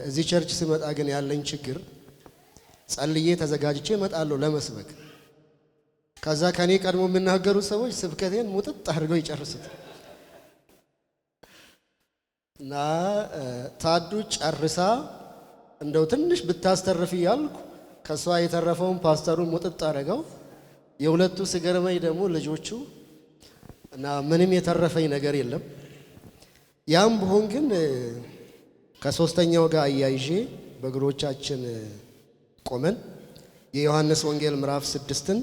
እዚህ ቸርች ስመጣ ግን ያለኝ ችግር ጸልዬ ተዘጋጅቼ እመጣለሁ ለመስበክ። ከዛ ከኔ ቀድሞ የሚናገሩት ሰዎች ስብከቴን ሙጥጥ አድርገው ይጨርሱት እና ታዱ ጨርሳ እንደው ትንሽ ብታስተርፍ ያልኩ ከሷ የተረፈውን ፓስተሩን ሙጥጥ አድርገው የሁለቱ ስገረመኝ ደግሞ ልጆቹ እና ምንም የተረፈኝ ነገር የለም። ያም ቢሆን ግን ከሶስተኛው ጋር አያይዤ በእግሮቻችን ቆመን የዮሐንስ ወንጌል ምዕራፍ 6ን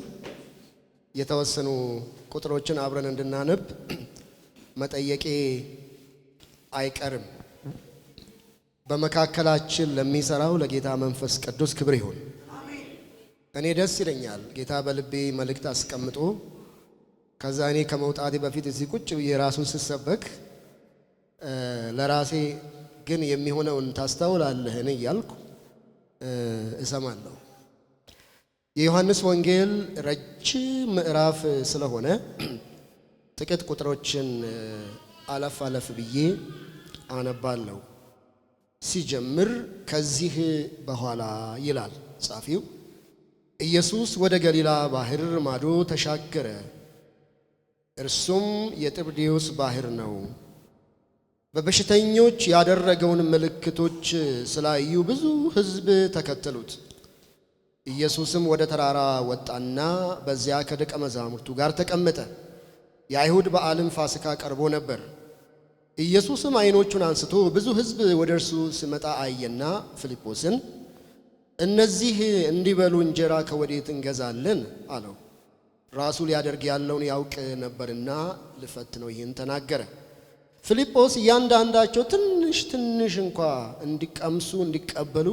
የተወሰኑ ቁጥሮችን አብረን እንድናነብ መጠየቄ አይቀርም። በመካከላችን ለሚሰራው ለጌታ መንፈስ ቅዱስ ክብር ይሁን። እኔ ደስ ይለኛል ጌታ በልቤ መልእክት አስቀምጦ ከዛ እኔ ከመውጣቴ በፊት እዚህ ቁጭ ብዬ ራሱን ስሰበክ ለራሴ ግን የሚሆነውን ታስተውላለህ እኔ እያልኩ እሰማለሁ። የዮሐንስ ወንጌል ረጅም ምዕራፍ ስለሆነ ጥቂት ቁጥሮችን አለፍ አለፍ ብዬ አነባለሁ። ሲጀምር ከዚህ በኋላ ይላል ጻፊው፣ ኢየሱስ ወደ ገሊላ ባህር ማዶ ተሻገረ። እርሱም የጥብርያዶስ ባህር ነው። በበሽተኞች ያደረገውን ምልክቶች ስላዩ ብዙ ሕዝብ ተከተሉት። ኢየሱስም ወደ ተራራ ወጣና በዚያ ከደቀ መዛሙርቱ ጋር ተቀመጠ። የአይሁድ በዓልም ፋሲካ ቀርቦ ነበር። ኢየሱስም ዓይኖቹን አንስቶ ብዙ ሕዝብ ወደ እርሱ ሲመጣ አየና ፊልጶስን እነዚህ እንዲበሉ እንጀራ ከወዴት እንገዛለን አለው። ራሱ ሊያደርግ ያለውን ያውቅ ነበርና ልፈትነው ይህን ተናገረ። ፊልጶስ እያንዳንዳቸው ትንሽ ትንሽ እንኳ እንዲቀምሱ እንዲቀበሉ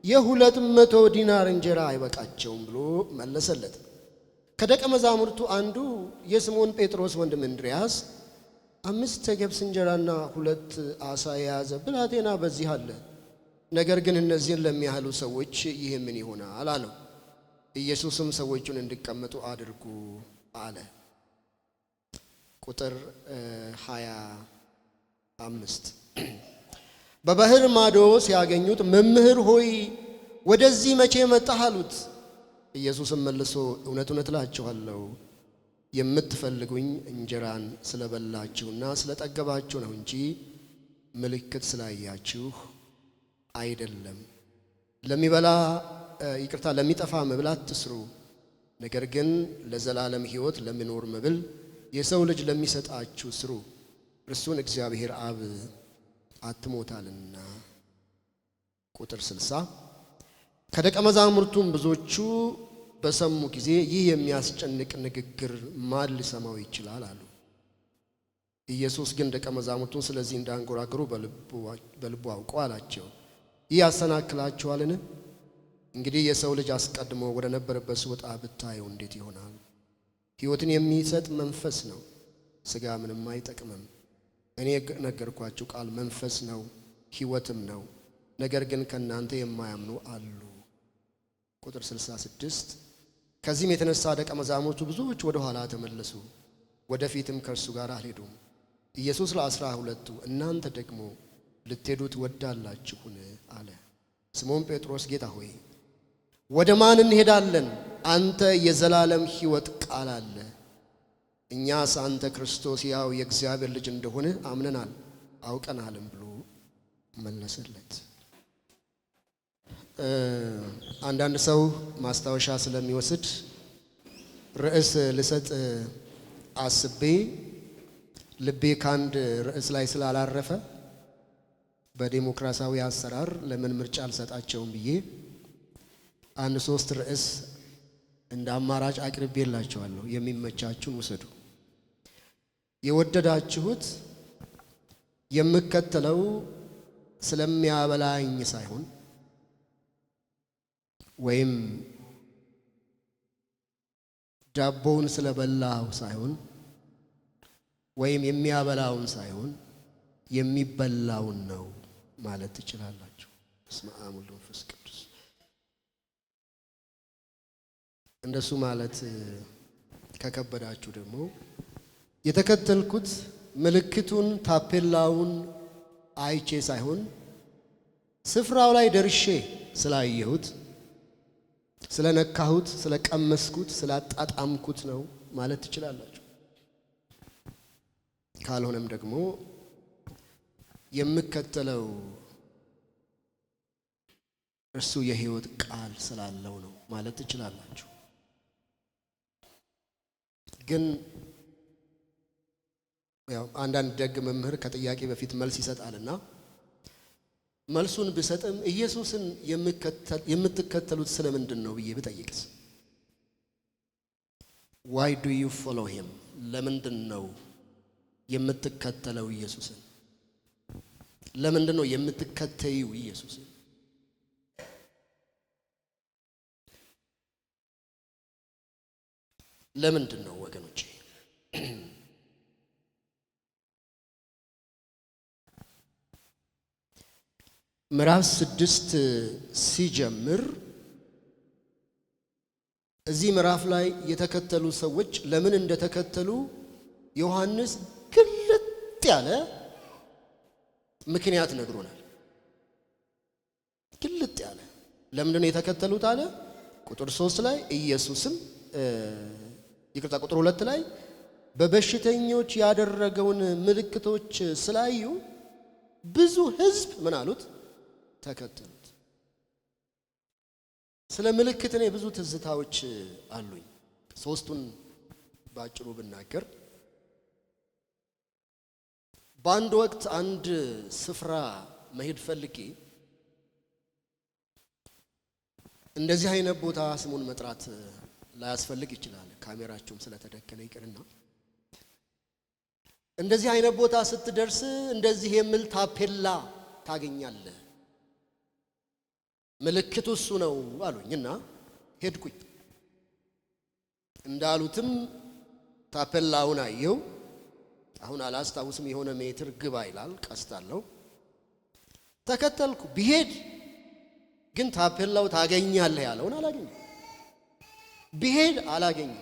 200 ዲናር እንጀራ አይበቃቸውም ብሎ መለሰለት። ከደቀ መዛሙርቱ አንዱ የስምዖን ጴጥሮስ ወንድም እንድርያስ 5 የገብስ እንጀራና 2 ዓሣ የያዘ ብላቴና በዚህ አለ፣ ነገር ግን እነዚህን ለሚያህሉ ሰዎች ይህ ምን ይሆናል አለው። ኢየሱስም ሰዎቹን እንዲቀመጡ አድርጉ አለ። ቁጥር 25 በባህር ማዶ ሲያገኙት መምህር ሆይ ወደዚህ መቼ መጣህ አሉት። ኢየሱስም መልሶ እውነት እውነት እላችኋለሁ የምትፈልጉኝ እንጀራን ስለበላችሁና ስለጠገባችሁ ነው እንጂ ምልክት ስላያችሁ አይደለም። ለሚጠፋ መብል አትስሩ፣ ነገር ግን ለዘላለም ሕይወት ለሚኖር መብል የሰው ልጅ ለሚሰጣችሁ ስሩ፣ እርሱን እግዚአብሔር አብ አትሞታልና። ቁጥር 60 ከደቀ መዛሙርቱም ብዙዎቹ በሰሙ ጊዜ ይህ የሚያስጨንቅ ንግግር ማን ሊሰማው ይችላል አሉ። ኢየሱስ ግን ደቀ መዛሙርቱን ስለዚህ እንዳንጎራገሩ በልቡ አውቆ አላቸው፣ ይህ ያሰናክላችኋልን? እንግዲህ የሰው ልጅ አስቀድሞ ወደ ነበረበት ሲወጣ ብታየው እንዴት ይሆናል? ሕይወትን የሚሰጥ መንፈስ ነው፣ ሥጋ ምንም አይጠቅምም። እኔ ነገርኳችሁ ቃል መንፈስ ነው ሕይወትም ነው። ነገር ግን ከእናንተ የማያምኑ አሉ። ቁጥር 66 ከዚህም የተነሳ ደቀ መዛሙርቱ ብዙዎች ወደ ኋላ ተመለሱ፣ ወደፊትም ከእርሱ ጋር አልሄዱም። ኢየሱስ ለ12ቱ እናንተ ደግሞ ልትሄዱ ትወዳላችሁን አለ። ስምዖን ጴጥሮስ ጌታ ሆይ ወደ ማን እንሄዳለን? አንተ የዘላለም ሕይወት ቃል አለ። እኛስ አንተ ክርስቶስ ያው የእግዚአብሔር ልጅ እንደሆነ አምነናል አውቀናልም ብሎ መለሰለት። አንዳንድ ሰው ማስታወሻ ስለሚወስድ ርዕስ ልሰጥ አስቤ ልቤ ካንድ ርዕስ ላይ ስላላረፈ በዲሞክራሲያዊ አሰራር ለምን ምርጫ አልሰጣቸውም ብዬ 3 ርዕስ እንደ አማራጭ አቅርቤላችኋለሁ። የሚመቻችሁን ውሰዱ። የወደዳችሁት የምከተለው ስለሚያበላኝ ሳይሆን ወይም ዳቦውን ስለበላው ሳይሆን ወይም የሚያበላውን ሳይሆን የሚበላውን ነው ማለት ትችላላችሁ። በስመ አብ ወወልድ ወመንፈስ ቅዱስ። እንደሱ ማለት ከከበዳችሁ ደግሞ የተከተልኩት ምልክቱን ታፔላውን አይቼ ሳይሆን ስፍራው ላይ ደርሼ ስላየሁት፣ ስለነካሁት፣ ስለቀመስኩት፣ ስላጣጣምኩት ነው ማለት ትችላላችሁ። ካልሆነም ደግሞ የምከተለው እርሱ የሕይወት ቃል ስላለው ነው ማለት ትችላላችሁ። ግን ያው አንዳንድ ደግ መምህር ከጥያቄ በፊት መልስ ይሰጣልና መልሱን ብሰጥም ኢየሱስን የምትከተሉት ስለምንድን ነው ብዬ ብጠይቅስ? why do you follow him? ለምንድን ነው የምትከተለው ኢየሱስን? ለምንድን ነው የምትከተዩ ኢየሱስን? ለምንድን ነው ወገኖቼ? ምዕራፍ 6 ሲጀምር እዚህ ምዕራፍ ላይ የተከተሉ ሰዎች ለምን እንደተከተሉ ዮሐንስ ግልጥ ያለ ምክንያት ነግሮናል። ግልጥ ያለ ለምንድን ነው የተከተሉት አለ። ቁጥር 3 ላይ ኢየሱስም ቁጥር 2 ላይ በበሽተኞች ያደረገውን ምልክቶች ስላዩ ብዙ ሕዝብ ምን አሉት? ተከተሉት። ስለ ምልክት እኔ ብዙ ትዝታዎች አሉኝ። ሶስቱን ባጭሩ ብናገር፣ በአንድ ወቅት አንድ ስፍራ መሄድ ፈልጌ እንደዚህ አይነት ቦታ ስሙን መጥራት ላያስፈልግ ይችላል፣ ካሜራችሁም ስለተደከነ ይቅርና እንደዚህ አይነት ቦታ ስትደርስ እንደዚህ የሚል ታፔላ ታገኛለህ፣ ምልክቱ እሱ ነው አሉኝና ሄድኩኝ። እንዳሉትም ታፔላውን አየው። አሁን አላስታውስም፣ የሆነ ሜትር ግባ ይላል፣ ቀስታለው። ተከተልኩ። ቢሄድ ግን ታፔላው ታገኛለህ ያለውን አላገኘም። ቢሄድ አላገኘም።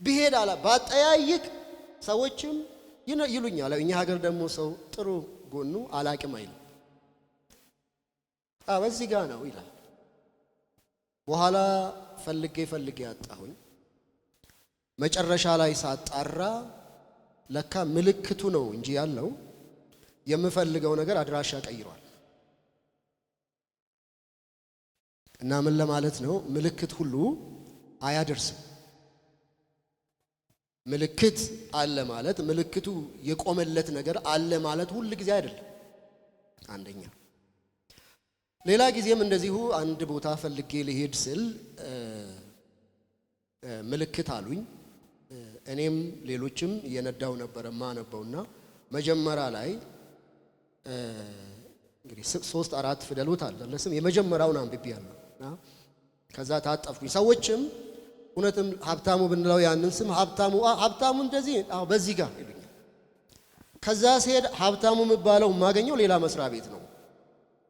ቢሄድ ባጠያይቅ ሰዎችም ይሉኛል። እኛ ሀገር ደግሞ ሰው ጥሩ ጎኑ አላቅም አይልም። በዚህ ጋር ነው ይላል። በኋላ ፈልጌ አጣሁኝ። መጨረሻ ላይ ሳጣራ ለካ ምልክቱ ነው እንጂ ያለው የምፈልገው ነገር አድራሻ ቀይሯል። እና ምን ለማለት ነው? ምልክት ሁሉ አያደርስም። ምልክት አለ ማለት ምልክቱ የቆመለት ነገር አለ ማለት ሁሉ ጊዜ አይደለም። አንደኛ። ሌላ ጊዜም እንደዚሁ አንድ ቦታ ፈልጌ ልሄድ ስል ምልክት አሉኝ። እኔም ሌሎችም እየነዳው ነበር ማነበውና መጀመሪያ ላይ እንግዲህ 3-4 ፊደሎች አለ ለስም የመጀመሪያውን አንብቤያለሁ። ከዛ ታጠፍኩኝ። ሰዎችም እውነትም ሀብታሙ ብንለው ያንን ስም ሀብታሙ እንደዚህ በዚህ ጋር ይሉኛል። ከዛ ሲሄድ ሀብታሙ የሚባለው የማገኘው ሌላ መስሪያ ቤት ነው።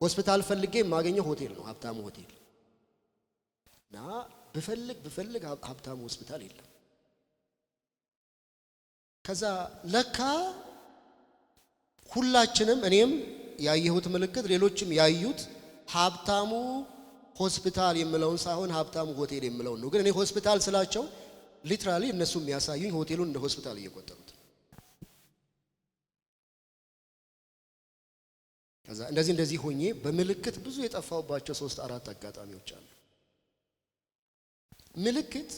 ሆስፒታል ፈልጌ የማገኘው ሆቴል ነው፣ ሀብታሙ ሆቴል እና ብፈልግ ሀብታሙ ሆስፒታል የለም። ከዛ ለካ ሁላችንም እኔም ያየሁት ምልክት ሌሎችም ያዩት ሀብታሙ ሆስፒታል የሚለውን ሳይሆን ሀብታሙ ሆቴል የሚለውን ነው። ግን እኔ ሆስፒታል ስላቸው ሊትራሊ እነሱ የሚያሳዩኝ ሆቴሉን እንደ ሆስፒታል እየቆጠሩት። ከዛ እንደዚህ ሆኜ በምልክት ብዙ የጠፋውባቸው 3-4 አጋጣሚዎች አሉ። ምልክት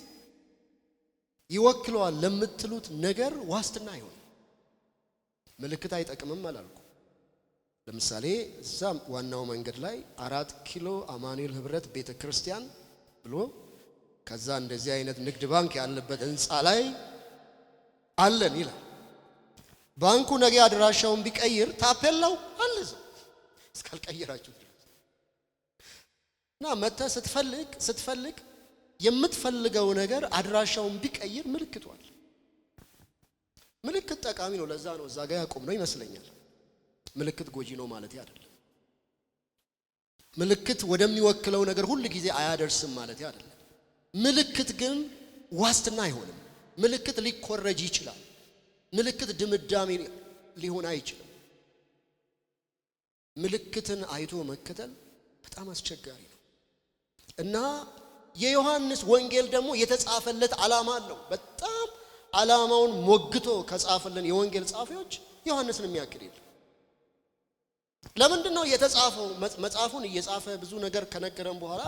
ይወክለዋል ለምትሉት ነገር ዋስትና አይሆንም። ምልክት አይጠቅምም አላልኩ። ለምሳሌ እዛ ዋናው መንገድ ላይ 4 ኪሎ አማኑኤል ህብረት ቤተክርስቲያን ብሎ ከዛ እንደዚህ አይነት ንግድ ባንክ ያለበት ህንጻ ላይ አለን ይላል። ባንኩ ነገ አድራሻውን ቢቀይር ታፔላው አለ እዛው እስካልቀየራችሁ እና መተህ ስትፈልግ የምትፈልገው ነገር አድራሻውን ቢቀይር ምልክቱ አለ። ምልክት ጠቃሚ ነው። ለዛ ነው እዛ ጋር ያቆም ነው ይመስለኛል። ምልክት ጎጂ ነው ማለት አይደለም። ምልክት ወደሚወክለው ነገር ሁሉ ጊዜ አያደርስም ማለት አይደለም። ምልክት ግን ዋስትና አይሆንም። ምልክት ሊኮረጅ ይችላል። ምልክት ድምዳሜ ሊሆን አይችልም። ምልክትን አይቶ መከተል በጣም አስቸጋሪ ነው እና የዮሐንስ ወንጌል ደግሞ የተጻፈለት ዓላማ አለው። በጣም ዓላማውን ሞግቶ ከጻፈልን የወንጌል ጻፊዎች ዮሐንስን የሚያክል የለም። ለምንድን ነው የተጻፈው? መጽሐፉን እየጻፈ ብዙ ነገር ከነገረን በኋላ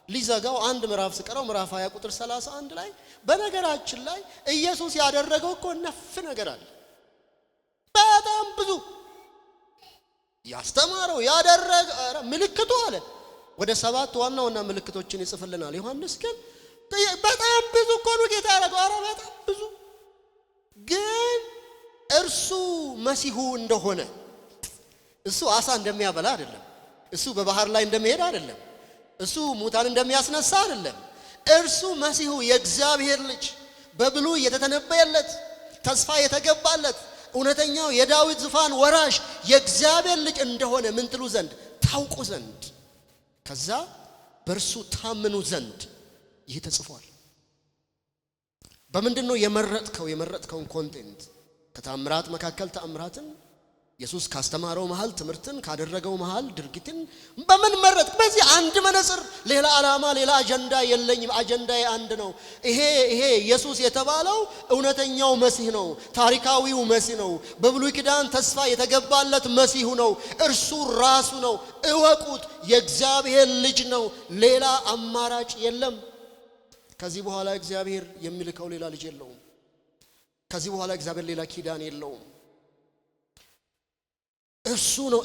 ሊዘጋው አንድ ምዕራፍ ሲቀረው ምዕራፍ 20 ቁጥር 31 ላይ በነገራችን ላይ ኢየሱስ ያደረገው እኮ ነፍ ነገር አለ። በጣም ብዙ ያስተማረው ያደረገ ምልክቱ አለ። ወደ 7 ዋና ዋና ምልክቶችን ይጽፍልናል ዮሐንስ። ግን በጣም ብዙ እኮ ነው ጌታ ያደረገው። ኧረ በጣም ብዙ። ግን እርሱ መሲሁ እንደሆነ እሱ አሳ እንደሚያበላ አይደለም። እሱ በባህር ላይ እንደሚሄድ አይደለም። እሱ ሙታን እንደሚያስነሳ አይደለም። እርሱ መሲሁ የእግዚአብሔር ልጅ በብሉይ የተተነበየለት ተስፋ የተገባለት እውነተኛው የዳዊት ዙፋን ወራሽ የእግዚአብሔር ልጅ እንደሆነ ምን ትሉ ዘንድ ታውቁ ዘንድ ከዛ በእርሱ ታምኑ ዘንድ ይህ ተጽፏል። በምንድነው የመረጥከውን ኮንቴንት? ከተአምራት መካከል ተአምራትን ኢየሱስ ካስተማረው መሃል ትምህርትን ካደረገው መሃል ድርጊትን በምን መረጥ? በዚህ አንድ መነጽር። ሌላ ዓላማ ሌላ አጀንዳ የለኝም። አጀንዳዬ አንድ ነው። ይሄ ኢየሱስ የተባለው እውነተኛው መሲህ ነው። ታሪካዊው መሲህ ነው። በብሉይ ኪዳን ተስፋ የተገባለት መሲሁ ነው። እርሱ ራሱ ነው። እወቁት፣ የእግዚአብሔር ልጅ ነው። ሌላ አማራጭ የለም። ከዚህ በኋላ እግዚአብሔር የሚልከው ሌላ ልጅ የለውም። ከዚህ በኋላ እግዚአብሔር ሌላ ኪዳን የለውም። እርሱ ነው።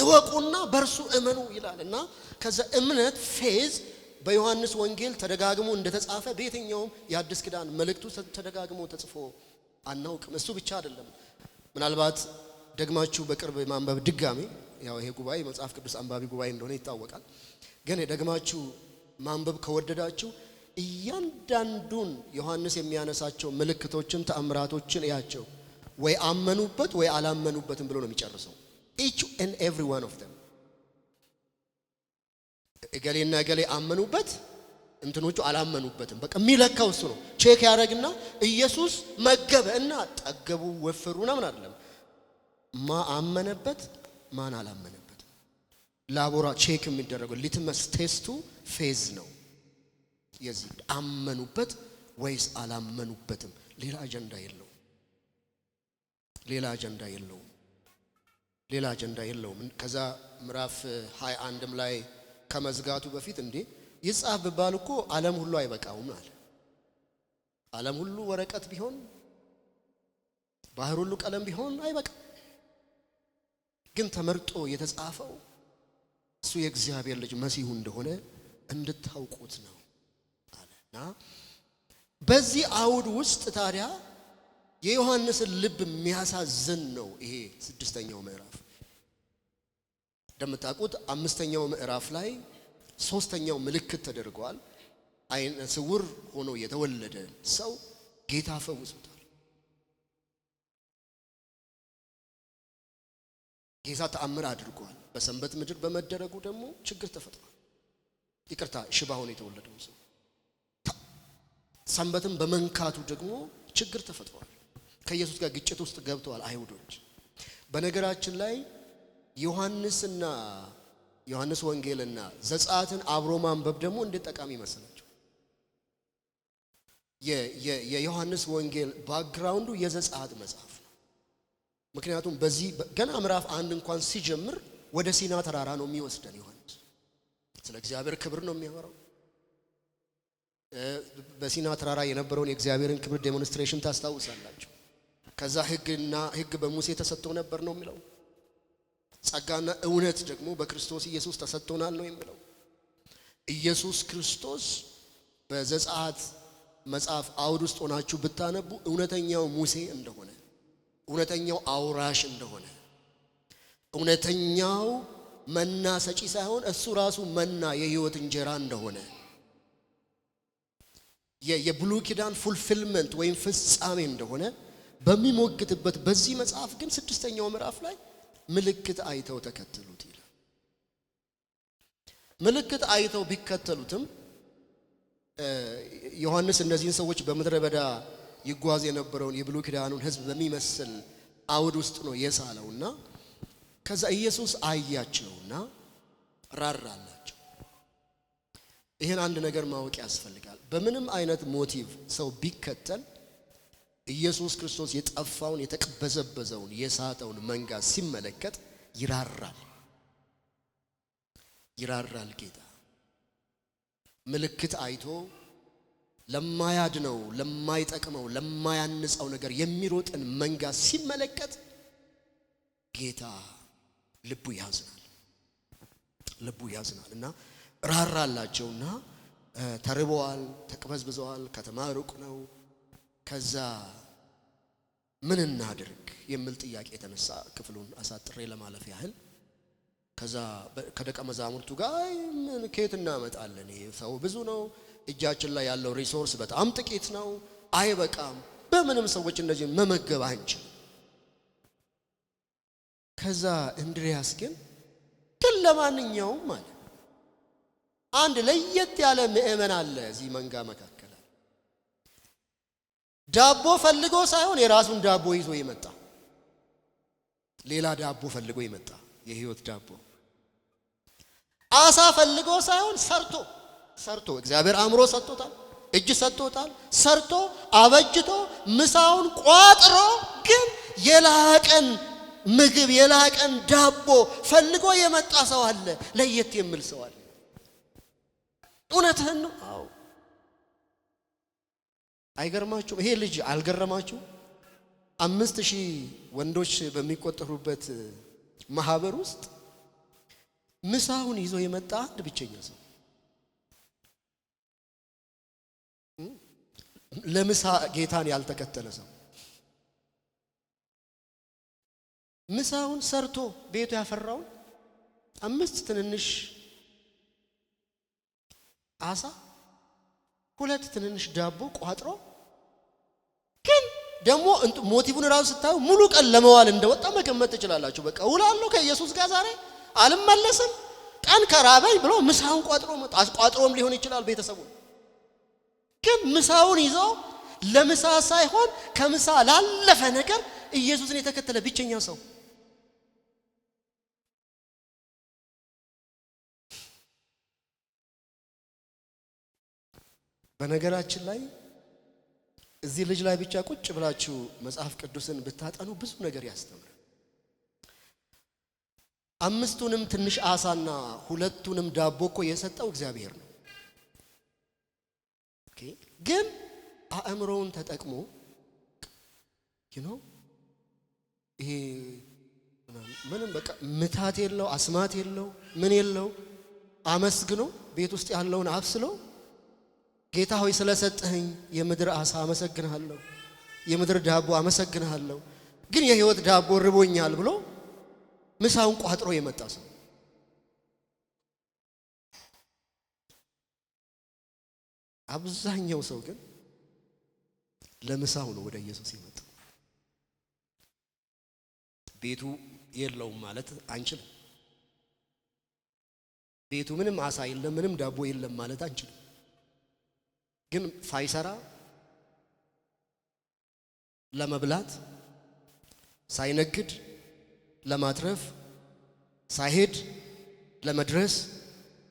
እወቁና በእርሱ እመኑ ይላልና ከዛ እምነት ፌዝ በዮሐንስ ወንጌል ተደጋግሞ እንደተጻፈ በየትኛውም የአዲስ ኪዳን መልእክቱ ተደጋግሞ ተጽፎ አናውቅም። እሱ ብቻ አይደለም። ምናልባት ደግማችሁ በቅርብ ማንበብ ድጋሚ ያው ይሄ ጉባኤ መጽሐፍ ቅዱስ አንባቢ ጉባኤ እንደሆነ ይታወቃል። ግን ደግማችሁ ማንበብ ከወደዳችሁ እያንዳንዱን ዮሐንስ የሚያነሳቸው ምልክቶችን ተአምራቶችን እያቸው ወይ አመኑበት ወይ አላመኑበትም ብሎ ነው የሚጨርሰው። each and every one of them እገሌና እገሌ አመኑበት እንትኖቹ አላመኑበትም። በቃ የሚለካው እሱ ነው። ቼክ ያደርግና ኢየሱስ መገበ እና ጠገቡ ወፈሩ ነው ምን አይደለም። አመነበት ማን አላመነበት ላቦራ ቼክ የሚደረገው ሊትመስ ቴስቱ ፌዝ ነው። የዚህ አመኑበት ወይስ አላመኑበትም። ሌላ አጀንዳ የለውም። ሌላ አጀንዳ የለውም። ከዛ ምዕራፍ 21 ላይ ከመዝጋቱ በፊት እንዴ ይጻፍ ቢባል እኮ ዓለም ሁሉ አይበቃውም አለ። ዓለም ሁሉ ወረቀት ቢሆን ባህር ሁሉ ቀለም ቢሆን አይበቃም። ግን ተመርጦ የተጻፈው እሱ የእግዚአብሔር ልጅ መሲሁ እንደሆነ እንድታውቁት ነው አለና በዚህ አውድ ውስጥ ታዲያ የዮሐንስን ልብ የሚያሳዝን ነው ይሄ 6ኛው ምዕራፍ። እንደምታውቁት 5ኛው ምዕራፍ ላይ 3ኛው ምልክት ተደርጓል። አይነ ስውር ሆኖ የተወለደ ሰው ጌታ ፈውሶታል። ጌታ ተአምር አድርጓል። በሰንበት ምድር በመደረጉ ደግሞ ችግር ተፈጥሯል። ይቅርታ ሽባ ሆኖ የተወለደው ሰው ሰንበትን በመንካቱ ደግሞ ችግር ተፈጥሯል። ከኢየሱስ ጋር ግጭት ውስጥ ገብተዋል አይሁዶች። በነገራችን ላይ ዮሐንስ ወንጌልና ዘጸአትን አብሮ ማንበብ ደግሞ እንዴት ጠቃሚ መሰላችሁ። የዮሐንስ ወንጌል ባክግራውንዱ የዘጸአት መጽሐፍ ነው። ምክንያቱም በዚህ ገና ምዕራፍ 1 እንኳን ሲጀምር ወደ ሲና ተራራ ነው የሚወስደን ዮሐንስ። ስለ እግዚአብሔር ክብር ነው የሚያወራው። በሲና ተራራ የነበረውን የእግዚአብሔርን ክብር ዴሞንስትሬሽን ታስታውሳላችሁ። ከዛ ሕግ በሙሴ ተሰጥቶ ነበር ነው የሚለው። ጸጋና እውነት ደግሞ በክርስቶስ ኢየሱስ ተሰጥቶናል ነው የሚለው። ኢየሱስ ክርስቶስ በዘጸአት መጽሐፍ አውድ ውስጥ ሆናችሁ ብታነቡ እውነተኛው ሙሴ እንደሆነ፣ እውነተኛው አውራሽ እንደሆነ፣ እውነተኛው መና ሰጪ ሳይሆን እሱ ራሱ መና የሕይወት እንጀራ እንደሆነ የብሉይ ኪዳን ፉልፊልመንት ወይም ፍጻሜ እንደሆነ በሚሞግትበት በዚህ መጽሐፍ ግን 6ኛው ምዕራፍ ላይ ምልክት አይተው ተከተሉት ይላል። ምልክት አይተው ቢከተሉትም ዮሐንስ እነዚህን ሰዎች በምድረ በዳ ይጓዝ የነበረውን የብሉይ ኪዳኑን ሕዝብ በሚመስል አውድ ውስጥ ነው የሳለውና ከዛ ኢየሱስ አያቸውና ራራላቸው። ይሄን አንድ ነገር ማወቅ ያስፈልጋል። በምንም አይነት ሞቲቭ ሰው ቢከተል ኢየሱስ ክርስቶስ የጠፋውን የተቀበዘበዘውን የሳተውን መንጋ ሲመለከት ይራራል። ጌታ ምልክት አይቶ ለማያድነው፣ ለማይጠቅመው፣ ለማያንጸው ነገር የሚሮጥን መንጋ ሲመለከት ጌታ ልቡ ያዝናል እና ራራላቸውና ተርበዋል፣ ተቅበዝብዘዋል፣ ከተማ ሩቅ ነው። ከዛ ምን እናድርግ የሚል ጥያቄ የተነሳ ክፍሉን አሳጥሬ ለማለፍ ያህል ከዛ ከደቀ መዛሙርቱ ጋር ምን ከየት እናመጣለን? ይሄ ሰው ብዙ ነው፣ እጃችን ላይ ያለው ሪሶርስ በጣም ጥቂት ነው፣ አይበቃም፣ በምንም ሰዎች እንደዚህ መመገብ አንችል። ከዛ እንድሪያስ ግን ለማንኛውም ማለት አንድ ለየት ያለ ምእመን አለ እዚህ መንጋ መካከል። ዳቦ ፈልጎ ሳይሆን የራሱን ዳቦ ይዞ ይመጣ፣ ሌላ ዳቦ ፈልጎ ይመጣ፣ የህይወት ዳቦ። አሳ ፈልጎ ሳይሆን ሰርቶ እግዚአብሔር አእምሮ ሰጥቶታል፣ እጅ ሰጥቶታል። ሰርቶ አበጅቶ ምሳውን ቋጥሮ ግን የላቀን ምግብ የላቀን ዳቦ ፈልጎ የመጣ ሰው አለ፣ ለየት የሚል ሰው አለ። እውነትህን ነው። አዎ አይገርማችሁም? ይሄ ልጅ አልገረማችሁ? 5000 ወንዶች በሚቆጠሩበት ማህበር ውስጥ ምሳውን ይዞ የመጣ አንድ ብቸኛ ሰው፣ ለምሳ ጌታን ያልተከተለ ሰው፣ ምሳውን ሰርቶ ቤቱ ያፈራውን 5 ትንንሽ አሳ 2 ትንንሽ ዳቦ ቋጥሮ ግን ደግሞ ሞቲቭን ራሱ ስታዩ ሙሉ ቀን ለመዋል እንደወጣ መገመት ትችላላችሁ። በቃ ውላለሁ ከኢየሱስ ጋር ዛሬ አልመለስም፣ ቀን ከራበኝ ብሎ ምሳውን ቋጥሮም ሊሆን ይችላል ቤተሰቡ። ግን ምሳውን ይዞ ለምሳ ሳይሆን ከምሳ ላለፈ ነገር ኢየሱስን የተከተለ ብቸኛ ሰው። በነገራችን ላይ እዚህ ልጅ ላይ ብቻ ቁጭ ብላችሁ መጽሐፍ ቅዱስን ብታጠኑ ብዙ ነገር ያስተምራል። 5ቱንም ትንሽ አሳና 2ቱንም ዳቦ እኮ የሰጠው እግዚአብሔር ነው። ግን አእምሮውን ተጠቅሞ ይሄ ምንም በቃ ምታት የለው፣ አስማት የለው፣ ምን የለው፣ አመስግኖ ቤት ውስጥ ያለውን አብስሎ ጌታ ሆይ ስለሰጠኸኝ የምድር አሳ አመሰግንሃለሁ፣ የምድር ዳቦ አመሰግንሃለሁ፣ ግን የህይወት ዳቦ ርቦኛል ብሎ ምሳውን ቋጥሮ የመጣ ሰው። አብዛኛው ሰው ግን ለምሳው ነው ወደ ኢየሱስ የመጣው። ቤቱ የለውም ማለት አንችልም። ቤቱ ምንም አሳ የለም፣ ምንም ዳቦ የለም ማለት አንችልም። ግን ሳይሰራ ለመብላት፣ ሳይነግድ ለማትረፍ፣ ሳይሄድ ለመድረስ፣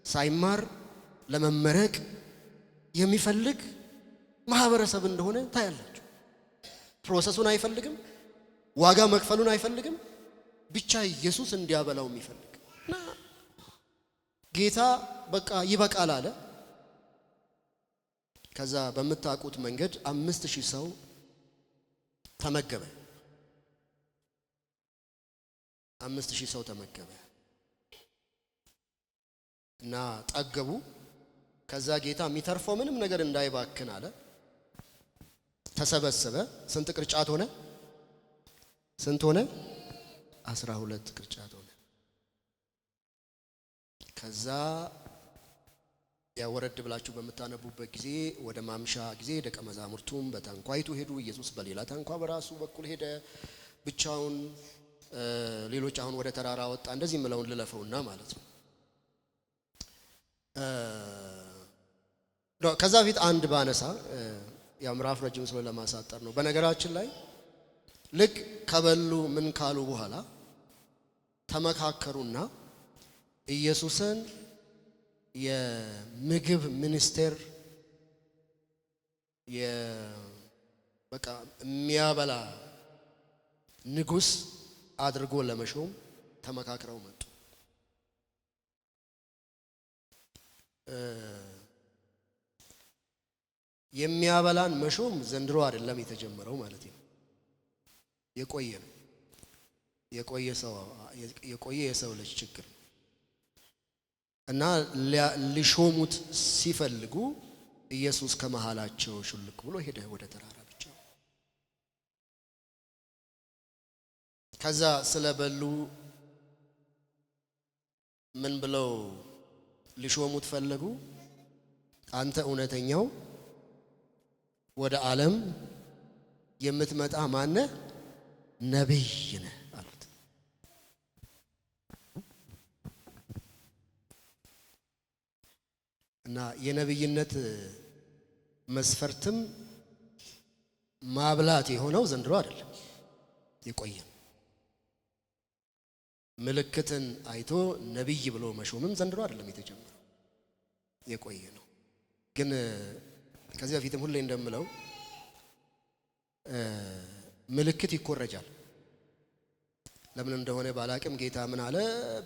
ሳይማር ለመመረቅ የሚፈልግ ማህበረሰብ እንደሆነ ታያላችሁ። ፕሮሰሱን አይፈልግም፣ ዋጋ መክፈሉን አይፈልግም፣ ብቻ ኢየሱስ እንዲያበላው የሚፈልግ እና ጌታ በቃ ይበቃል አለ። ከዛ በመታቁት መንገድ 5000 ሰው ተመገበ። 5000 ሰው ተመገበ እና ጠገቡ። ከዛ ጌታ የሚተርፈው ምንም ነገር እንዳይባክን አለ ተሰበሰበ። ስንት ቅርጫት ሆነ? ስንት ሆነ? 12 ቅርጫት ሆነ። ከዛ ያወረድ ብላችሁ በመታነቡበት ጊዜ ወደ ማምሻ ጊዜ ደቀ መዛሙርቱም በታንኳይቱ ሄዱ። ኢየሱስ በሌላ ታንኳ በራሱ በኩል ሄደ ብቻውን። ሌሎች አሁን ወደ ተራራ ወጣ። እንደዚህ ምለውን ልለፈውና ማለት ነው። ከዛ ፊት አንድ ባነሳ ያው ምዕራፍ ረጅም ስለሆነ ለማሳጠር ነው። በነገራችን ላይ ልክ ከበሉ ምን ካሉ በኋላ ተመካከሩና ኢየሱስን የምግብ ሚኒስቴር በቃ የሚያበላ ንጉሥ አድርጎ ለመሾም ተመካክረው መጡ። የሚያበላን መሾም ዘንድሮ አይደለም የተጀመረው ማለት ነው። የቆየ ነው። የቆየ የሰው ልጅ ችግር እና ሊሾሙት ሲፈልጉ ኢየሱስ ከመሃላቸው ሹልክ ብሎ ሄደ ወደ ተራራ ብቻው። ከዛ ስለበሉ ምን ብለው ሊሾሙት ፈለጉ? አንተ እውነተኛው ወደ ዓለም የምትመጣ ማነህ? ነብይ ነህ አሉት። እና የነብይነት መስፈርትም ማብላት የሆነው ዘንድሮ አይደለም፣ የቆየ ምልክትን አይቶ ነብይ ብሎ መሾምም ዘንድሮ አይደለም የተጀመረው፣ የቆየ ነው። ግን ከዚህ በፊትም ሁሌ እንደምለው ምልክት ይኮረጃል። ለምን እንደሆነ ባላቅም ጌታ ምን አለ?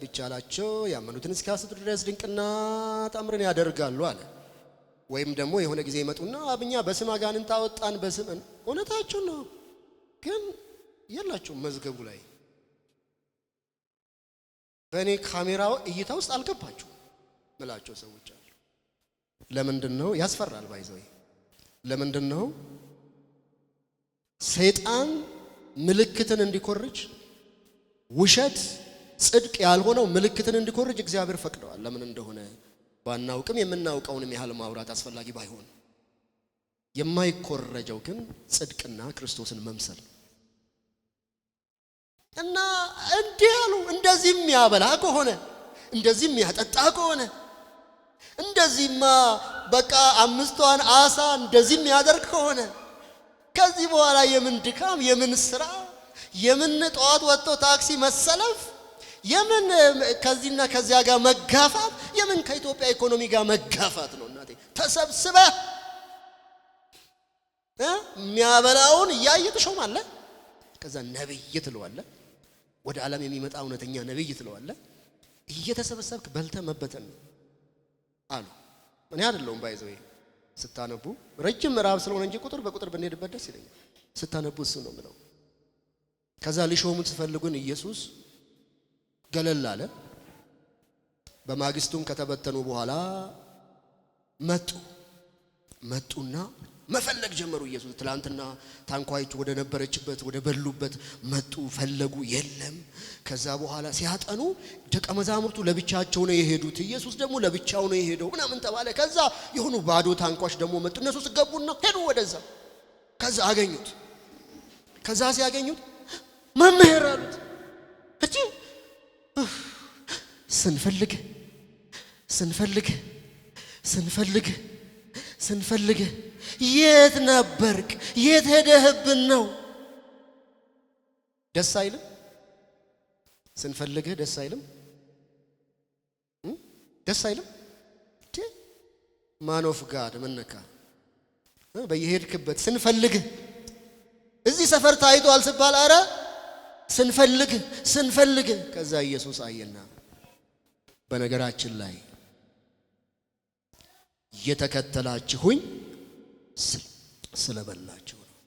ቢቻላቸው ያመኑትን እስኪያስቱ ድረስ ድንቅና ተአምርን ያደርጋሉ አለ። ወይም ደግሞ የሆነ ጊዜ ይመጡና አብኛ በስም አጋንንት አወጣን በስም እውነታችሁን ነው፣ ግን የላችሁም መዝገቡ ላይ በእኔ ካሜራው እይታ ውስጥ አልገባችሁ ምላቸው ሰዎች አሉ። ለምንድን ነው? ያስፈራል። ባይዘው ለምንድን ነው ሰይጣን ምልክትን እንዲኮርጅ ውሸት ጽድቅ ያልሆነው ምልክትን እንዲኮርጅ እግዚአብሔር ፈቅደዋል። ለምን እንደሆነ ባናውቅም የምናውቀውንም ያህል ማውራት አስፈላጊ ባይሆን የማይኮረጀው ግን ጽድቅና ክርስቶስን መምሰል እና እንዲህ ያሉ እንደዚህ የሚያበላ ከሆነ እንደዚህ የሚያጠጣ ከሆነ እንደዚህማ በቃ አምስቷን አሳ እንደዚህ የሚያደርግ ከሆነ ከዚህ በኋላ የምን ድካም፣ የምን ስራ፣ የምን ጠዋት ወጥቶ ታክሲ መሰለፍ፣ የምን ከዚህና ከዚያ ጋር መጋፋት፣ የምን ከኢትዮጵያ ኢኮኖሚ ጋር መጋፋት ነው? እናቴ ተሰብስበህ የሚያበላውን እያየ ትሾማለህ። ከዛ ነብይ ትለዋለህ። ወደ ዓለም የሚመጣ እውነተኛ ነብይ ትለዋለህ። እየተሰበሰብክ በልተ መበተን ነው አሉ። እኔ አይደለሁም ባይዘው ስታነቡ ረጅም ምዕራፍ ስለሆነ እንጂ ቁጥር በቁጥር ብንሄድበት ደስ ይለኛል። ስታነቡ እሱ ነው የምለው። ከዛ ሊሾሙት ሲፈልጉን ኢየሱስ ገለል አለ። በማግስቱም ከተበተኑ በኋላ መጡና መፈለግ ጀመሩ። ኢየሱስ ትላንትና ታንኳይቱ ወደ ነበረችበት ወደ በሉበት መጡ፣ ፈለጉ፣ የለም። ከዛ በኋላ ሲያጠኑ ደቀ መዛሙርቱ ለብቻቸው ነው የሄዱት፣ ኢየሱስ ደግሞ ለብቻው ነው የሄደው ምናምን ተባለ። ከዛ የሆኑ ባዶ ታንኳሽ ደግሞ መጡ። እነሱ ሲገቡና ሄዱ ወደዛ። ከዛ አገኙት። ከዛ ሲያገኙት መምህር አሉት። እቺ ስንፈልግ የት ነበርክ? የት ሄደህብን ነው? ደስ አይልም? ስንፈልግህ ደስ አይልም? ደስ አይልም? ማን ኦፍ ጋድ ምነካ በየሄድክበት ስንፈልግህ እዚህ ሰፈር ታይቷል ሲባል አረ ስንፈልግ ከዛ ኢየሱስ አየና በነገራችን ላይ የተከተላችሁኝ ስለበላችሁ ነው።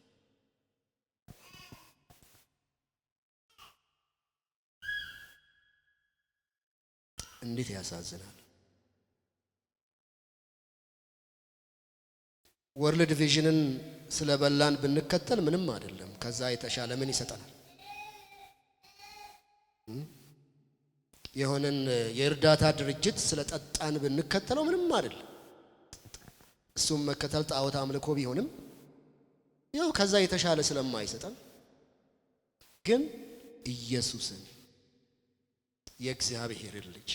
እንዴት ያሳዝናል! ወርልድ ቪዥንን ስለበላን ብንከተል ምንም አይደለም። ከዛ የተሻለ ምን ይሰጠናል? የሆነን የእርዳታ ድርጅት ስለጠጣን ብንከተለው ምንም አይደለም። እሱም መከተል ጣዖት አምልኮ ቢሆንም ያው ከዛ የተሻለ ስለማይሰጠን ግን ኢየሱስን የእግዚአብሔር ልጅ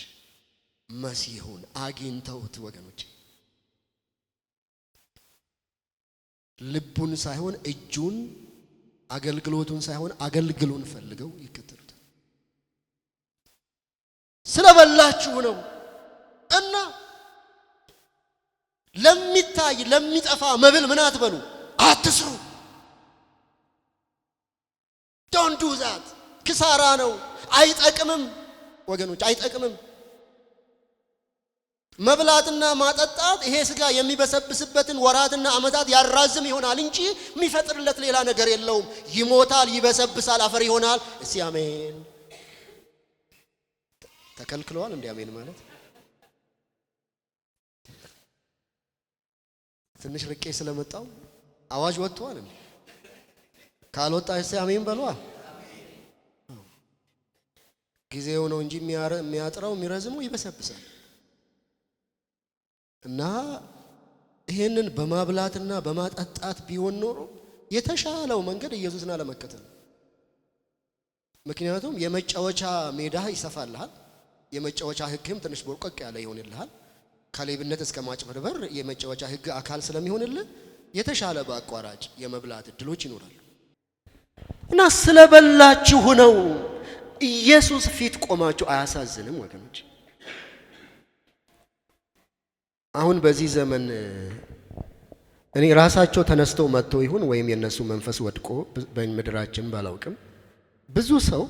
መሲሁን አግኝተውት ወገኖች ልቡን ሳይሆን እጁን አገልግሎቱን ሳይሆን አገልግሎን ፈልገው ይከተሉታል። ስለበላችሁ ነው። እና ለሚታይ ለሚጠፋ መብል ምን አትበሉ፣ አትስሩ። ዶንት ዱ ዛት። ክሳራ ነው፣ አይጠቅምም ወገኖች፣ አይጠቅምም። መብላትና ማጠጣት ይሄ ስጋ የሚበሰብስበትን ወራትና ዓመታት ያራዝም ይሆናል እንጂ የሚፈጥርለት ሌላ ነገር የለውም። ይሞታል፣ ይበሰብሳል፣ አፈር ይሆናል። እስቲ አሜን። ተከልክለዋል እንዴ? አሜን ማለት ትንሽ ርቄ ስለመጣው አዋጅ ወጥቷል እንዴ? ካልወጣ እስቲ አሜን በሏ። ጊዜው ነው እንጂ የሚያጥረው የሚረዝመው ይበሰብሳል። እና ይሄንን በማብላትና በማጠጣት ቢሆን ኖሮ የተሻለው መንገድ ኢየሱስን አለመከተል። ምክንያቱም የመጫወቻ ሜዳ ይሰፋልሃል፣ የመጫወቻ ሕግም ትንሽ ቦርቀቅ ያለ ይሆንልሃል። ከሌብነት እስከ ማጭበርበር የመጫወቻ ሕግ አካል ስለሚሆንልህ የተሻለ በአቋራጭ የመብላት እድሎች ይኖራሉ። እና ስለበላችሁ ነው ኢየሱስ ፊት ቆማችሁ አያሳዝንም ወገኖች? አሁን በዚህ ዘመን እኔ ራሳቸው ተነስተው መጥተው ይሁን ወይም የነሱ መንፈስ ወድቆ በምድራችን ባላውቅም ብዙ ሰው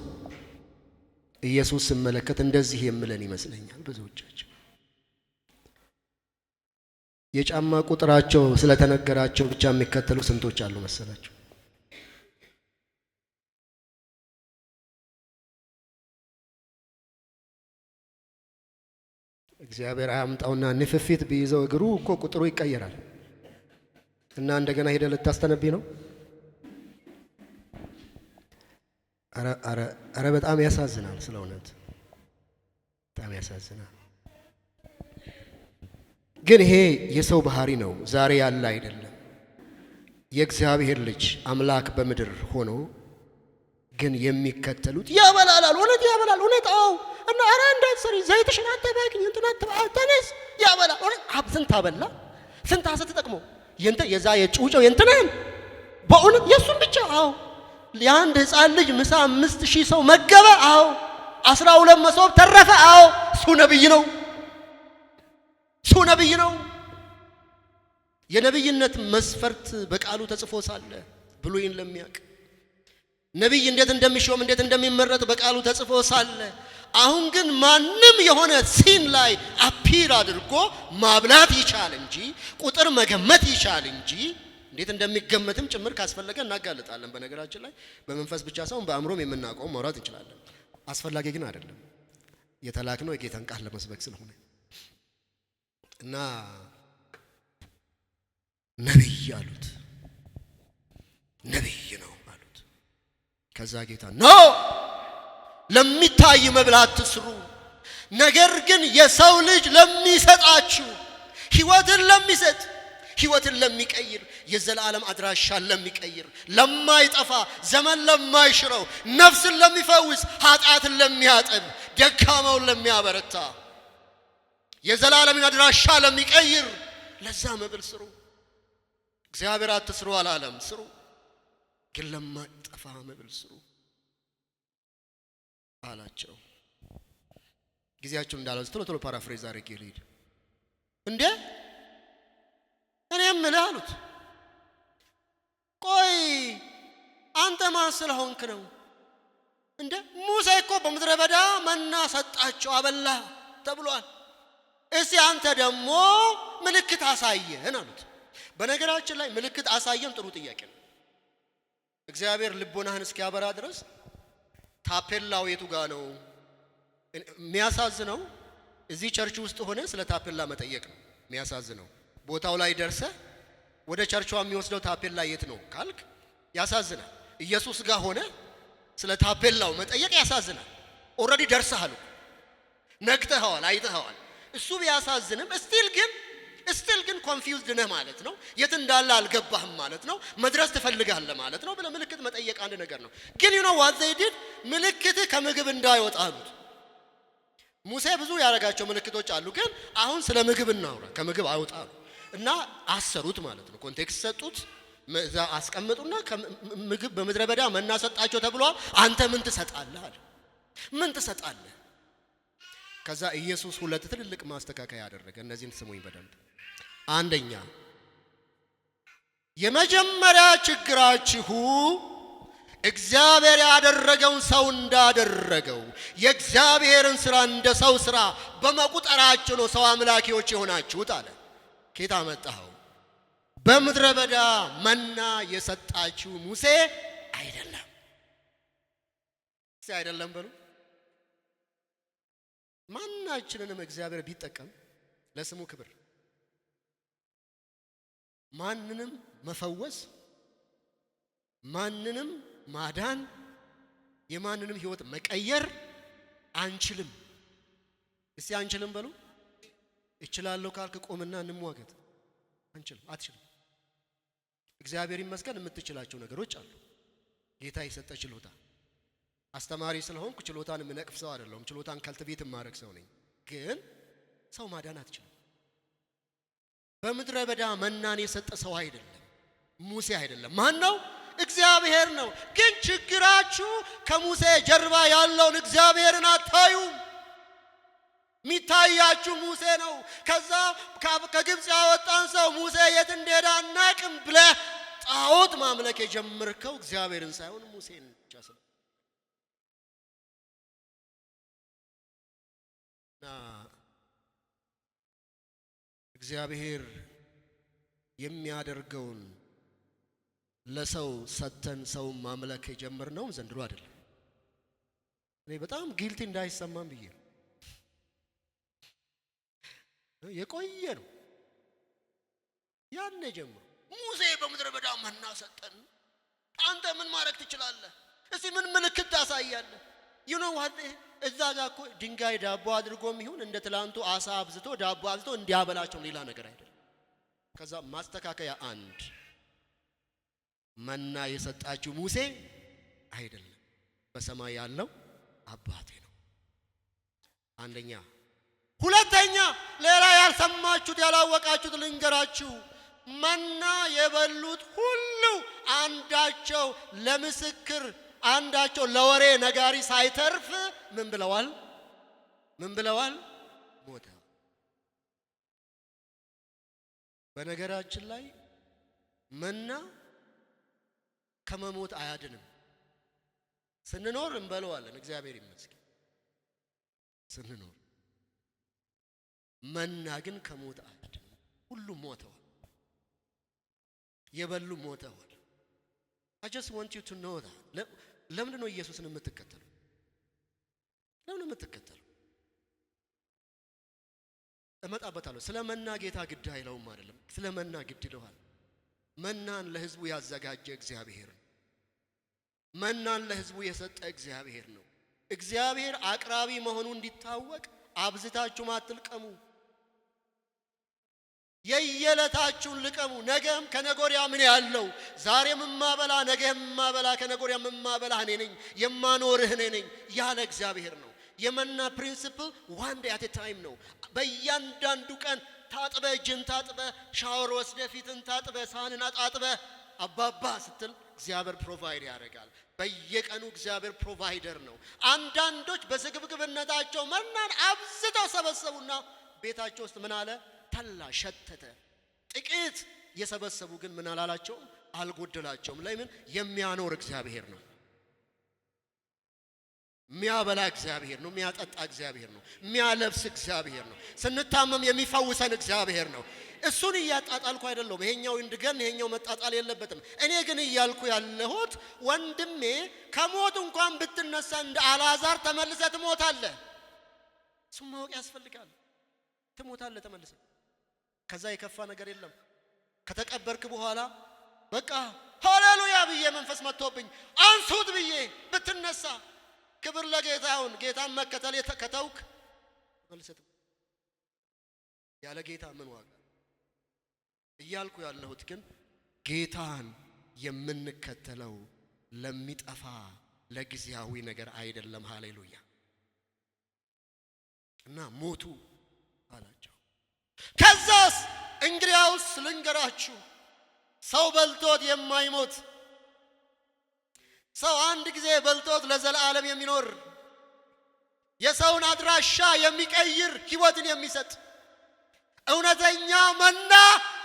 ኢየሱስ ሲመለከት እንደዚህ የምለን ይመስለኛል። ብዙዎቻቸው የጫማ ቁጥራቸው ስለተነገራቸው ብቻ የሚከተሉ ስንቶች አሉ መሰላችሁ? እግዚአብሔር አያምጣውና ንፍፊት ቢይዘው እግሩ እኮ ቁጥሩ ይቀየራል። እና እንደገና ሄደ ልታስተነብይ ነው። አረ በጣም ያሳዝናል። ስለ እውነት በጣም ያሳዝናል። ግን ይሄ የሰው ባህሪ ነው፣ ዛሬ ያለ አይደለም። የእግዚአብሔር ልጅ አምላክ በምድር ሆኖ ግን የሚከተሉት ያበላላል። እውነት ያበላል። እውነት አዎ። እና አረ እንዳትሰሪ ዘይትሽን አትባኪኝ እንትና ተነስ ያበላል። ስንት አበላ፣ ስንት አሰ ተጠቅሞ የዛ የጭውጨው የእንትናን በእውነት የሱን ብቻ አዎ። የአንድ ሕፃን ልጅ ምሳ 5000 ሰው መገበ አዎ። 12 መሶብ ተረፈ አዎ። እሱ ነብይ ነው፣ እሱ ነብይ ነው። የነብይነት መስፈርት በቃሉ ተጽፎ ሳለ ብሉይን ለሚያውቅ ነብይ እንዴት እንደሚሾም እንዴት እንደሚመረጥ በቃሉ ተጽፎ ሳለ አሁን ግን ማንም የሆነ ሲን ላይ አፒር አድርጎ ማብላት ይቻል እንጂ ቁጥር መገመት ይቻል እንጂ እንዴት እንደሚገመትም ጭምር ካስፈለገ እናጋልጣለን። በነገራችን ላይ በመንፈስ ብቻ ሳይሆን በአእምሮም የምናውቀው ማውራት እንችላለን። አስፈላጊ ግን አይደለም። የተላክነው የጌታን ቃል ለመስበክ ስለሆነ እና ነብይ አሉት። ነብይ ነው አሉት። ከዛ ጌታ ኖ ለሚታይ መብላት አትስሩ፣ ነገር ግን የሰው ልጅ ለሚሰጣችሁ ሕይወትን ለሚሰጥ ሕይወትን ለሚቀይር የዘላለም አድራሻን ለሚቀይር ለማይጠፋ ዘመን ለማይሽረው ነፍስን ለሚፈውስ ኃጢአትን ለሚያጥብ ደካማውን ለሚያበረታ የዘላለምን አድራሻ ለሚቀይር ለዛ መብል ስሩ። እግዚአብሔር አትስሩ አላለም፣ ስሩ። ግን ለማይጠፋ መብል ስሩ አላቸው። ጊዜያቸው እንዳለው ቶሎ ፓራፍሬዝ አድርጌ ልሂድ። እንዴ እኔም እልህ አሉት፣ ቆይ አንተ ማን ስለሆንክ ነው? እንዴ ሙሴ እኮ በምድረ በዳ መና ሰጣቸው አበላ ተብሏል። እስቲ አንተ ደግሞ ምልክት አሳየን አሉት። በነገራችን ላይ ምልክት አሳየን ጥሩ ጥያቄ ነው። እግዚአብሔር ልቦናህን እስኪያበራ ድረስ ታፔላው የቱ ጋር ነው? የሚያሳዝነው እዚህ ቸርች ውስጥ ሆነ ስለ ታፔላ መጠየቅ ነው የሚያሳዝነው። ቦታው ላይ ደርሰ ወደ ቸርቿ የሚወስደው ታፔላ የት ነው ካልክ ያሳዝናል። ኢየሱስ ጋር ሆነ ስለ ታፔላው መጠየቅ ያሳዝናል። ኦልሬዲ ደርሰሃል፣ ነክተኸዋል፣ አይተኸዋል። እሱ ቢያሳዝንም ስቲል ግን ኮንፊውዝድ ነህ ማለት ነው። የት እንዳለ አልገባህም ማለት ነው። መድረስ ትፈልጋለህ ማለት ነው። ምልክት መጠየቅ አንድ ነገር ነው። ግን you know what they did? ምልክት ከምግብ እንዳይወጣ አሉት። ሙሴ ብዙ ያደረጋቸው ምልክቶች አሉ፣ ግን አሁን ስለ ምግብ እናውራ። ከምግብ አይወጣ እና አሰሩት ማለት ነው። ኮንቴክስት ሰጡት፣ አስቀምጡና ምግብ በምድረ በዳ መና ሰጣቸው ተብሏል። አንተ ምን ትሰጣለህ አለ። ምን ትሰጣለህ? ከዛ ኢየሱስ ሁለት ትልልቅ ማስተካከያ ያደረገ። እነዚህን ስሙኝ በደንብ። አንደኛ የመጀመሪያ ችግራችሁ እግዚአብሔር ያደረገውን ሰው እንዳደረገው የእግዚአብሔርን ሥራ እንደ ሰው ሥራ በመቁጠራችሁ ነው ሰው አምላኪዎች የሆናችሁት አለ። ኬታ መጣው? በምድረ በዳ መና የሰጣችሁ ሙሴ አይደለም። አይደለም በሉ። ማናችንንም እግዚአብሔር ቢጠቀም ለስሙ ክብር፣ ማንንም መፈወስ፣ ማንንም ማዳን፣ የማንንም ሕይወት መቀየር አንችልም። እስቲ አንችልም በሉ። እችላለሁ ካልክ ቆምና እንሟገት። አንችልም፣ አትችልም። እግዚአብሔር ይመስገን የምትችላቸው ነገሮች አሉ። ጌታ የሰጠ ችሎታ። አስተማሪ ስለሆንኩ ችሎታን የምነቅፍ ሰው አይደለሁም። ችሎታን ካልትቤት የማረግ ሰው ነኝ። ግን ሰው ማዳን አትችልም። በምድረ በዳ መናን የሰጠ ሰው አይደለም፣ ሙሴ አይደለም። ማን ነው? እግዚአብሔር ነው። ግን ችግራችሁ ከሙሴ ጀርባ ያለውን እግዚአብሔርን አታዩም። ሚታያችሁ ሙሴ ነው። ከዛ ከግብጽ ያወጣን ሰው ሙሴ የት እንደሄደ አናቅም ብለህ ጣዖት ማምለክ የጀመርከው እግዚአብሔርን ሳይሆን ሙሴን ብቻ ነው። እግዚአብሔር የሚያደርገውን ለሰው ሰተን ሰው ማምለክ የጀመርነው ዘንድሮ አይደለም። እኔ በጣም ጊልቲ እንዳይሰማም ብዬ የቆየ ነው። ያኔ ጀምሮ ሙሴ በምድረ በዳ መና ሰጠን። አንተ ምን ማድረግ ትችላለህ? እስቲ ምን ምልክት ታሳያለህ? you know what እዛ ጋር እኮ ድንጋይ ዳቦ አድርጎም ይሁን እንደ ትላንቱ አሳ አብዝቶ ዳቦ አብዝቶ እንዲያበላቸው ሌላ ነገር አይደለም። ከዛ ማስተካከያ አንድ መና የሰጣችሁ ሙሴ አይደለም፣ በሰማይ ያለው አባቴ ነው። አንደኛ። ሁለተኛ ሌላ ያልሰማችሁት ያላወቃችሁት ልንገራችሁ። መና የበሉት ሁሉ አንዳቸው ለምስክር አንዳቸው ለወሬ ነጋሪ ሳይተርፍ ምን ብለዋል? ሞተ። በነገራችን ላይ መና ከመሞት አያድንም። ስንኖር እንበለዋለን፣ እግዚአብሔር ይመስገን ስንኖር። መና ግን ከሞት አያድንም። ሁሉም ሞተዋል፣ የበሉ ሞተዋል። I just want you to know that። ለምን ነው ኢየሱስን የምትከተሉ? ለምን የምትከተሉ? እመጣበታለሁ። ስለ መና ጌታ ግድ አይለውም አይደለም፣ ስለ መና ግድ ይለዋል። መናን ለሕዝቡ ያዘጋጀ እግዚአብሔር ነው። መናን ለሕዝቡ የሰጠ እግዚአብሔር ነው። እግዚአብሔር አቅራቢ መሆኑ እንዲታወቅ አብዝታችሁ አትልቀሙ። የየለታችሁን ልቀሙ። ነገም ከነጎሪያ ምን ያለው ዛሬም ማበላ ነገም ማበላ ከነጎሪያ ማበላ እኔ ነኝ፣ የማኖርህ እኔ ነኝ ያለ እግዚአብሔር ነው። የመና ፕሪንሲፕል one day at a time ነው። በእያንዳንዱ ቀን ታጥበ እጅን ታጥበ ሻወር ወስደ ፊትን ታጥበ ሳህንን አጣጥበ አባባ ስትል እግዚአብሔር ፕሮቫይድ ያደርጋል። በየቀኑ እግዚአብሔር ፕሮቫይደር ነው። አንዳንዶች በስግብግብነታቸው መናን አብዝተው ሰበሰቡና ቤታቸው ውስጥ ምን አለ ተላ ሸተተ። ጥቂት የሰበሰቡ ግን ምን አላላቸው? አልጎደላቸውም። ለምን? የሚያኖር እግዚአብሔር ነው። የሚያበላ እግዚአብሔር ነው። የሚያጠጣ እግዚአብሔር ነው። የሚያለብስ እግዚአብሔር ነው። ስንታመም የሚፈውሰን እግዚአብሔር ነው። እሱን እያጣጣልኩ አይደለም። ይሄኛው እንድገን ይሄኛው መጣጣል የለበትም። እኔ ግን እያልኩ ያለሁት ወንድሜ ከሞት እንኳን ብትነሳ እንደ አልዓዛር ተመልሰህ ትሞታለህ። እሱን ማወቅ ያስፈልጋል። ትሞታለህ ተመልሰህ። ከዛ የከፋ ነገር የለም። ከተቀበርክ በኋላ በቃ ሃሌሉያ ብዬ መንፈስ መጥቶብኝ አንሱት ብዬ ብትነሳ ክብር ለጌታ ይሁን። ጌታን መከተል ከተውክ መልሰት ያለ ጌታ ምን ዋጋ? እያልኩ ያለሁት ግን ጌታን የምንከተለው ለሚጠፋ ለጊዜያዊ ነገር አይደለም። ሃሌሉያ። እና ሞቱ አላቸው። ከዛስ እንግዲያውስ ልንገራችሁ፣ ሰው በልቶት የማይሞት ሰው አንድ ጊዜ በልቶት ለዘላለም የሚኖር የሰውን አድራሻ የሚቀይር ሕይወትን የሚሰጥ እውነተኛ መና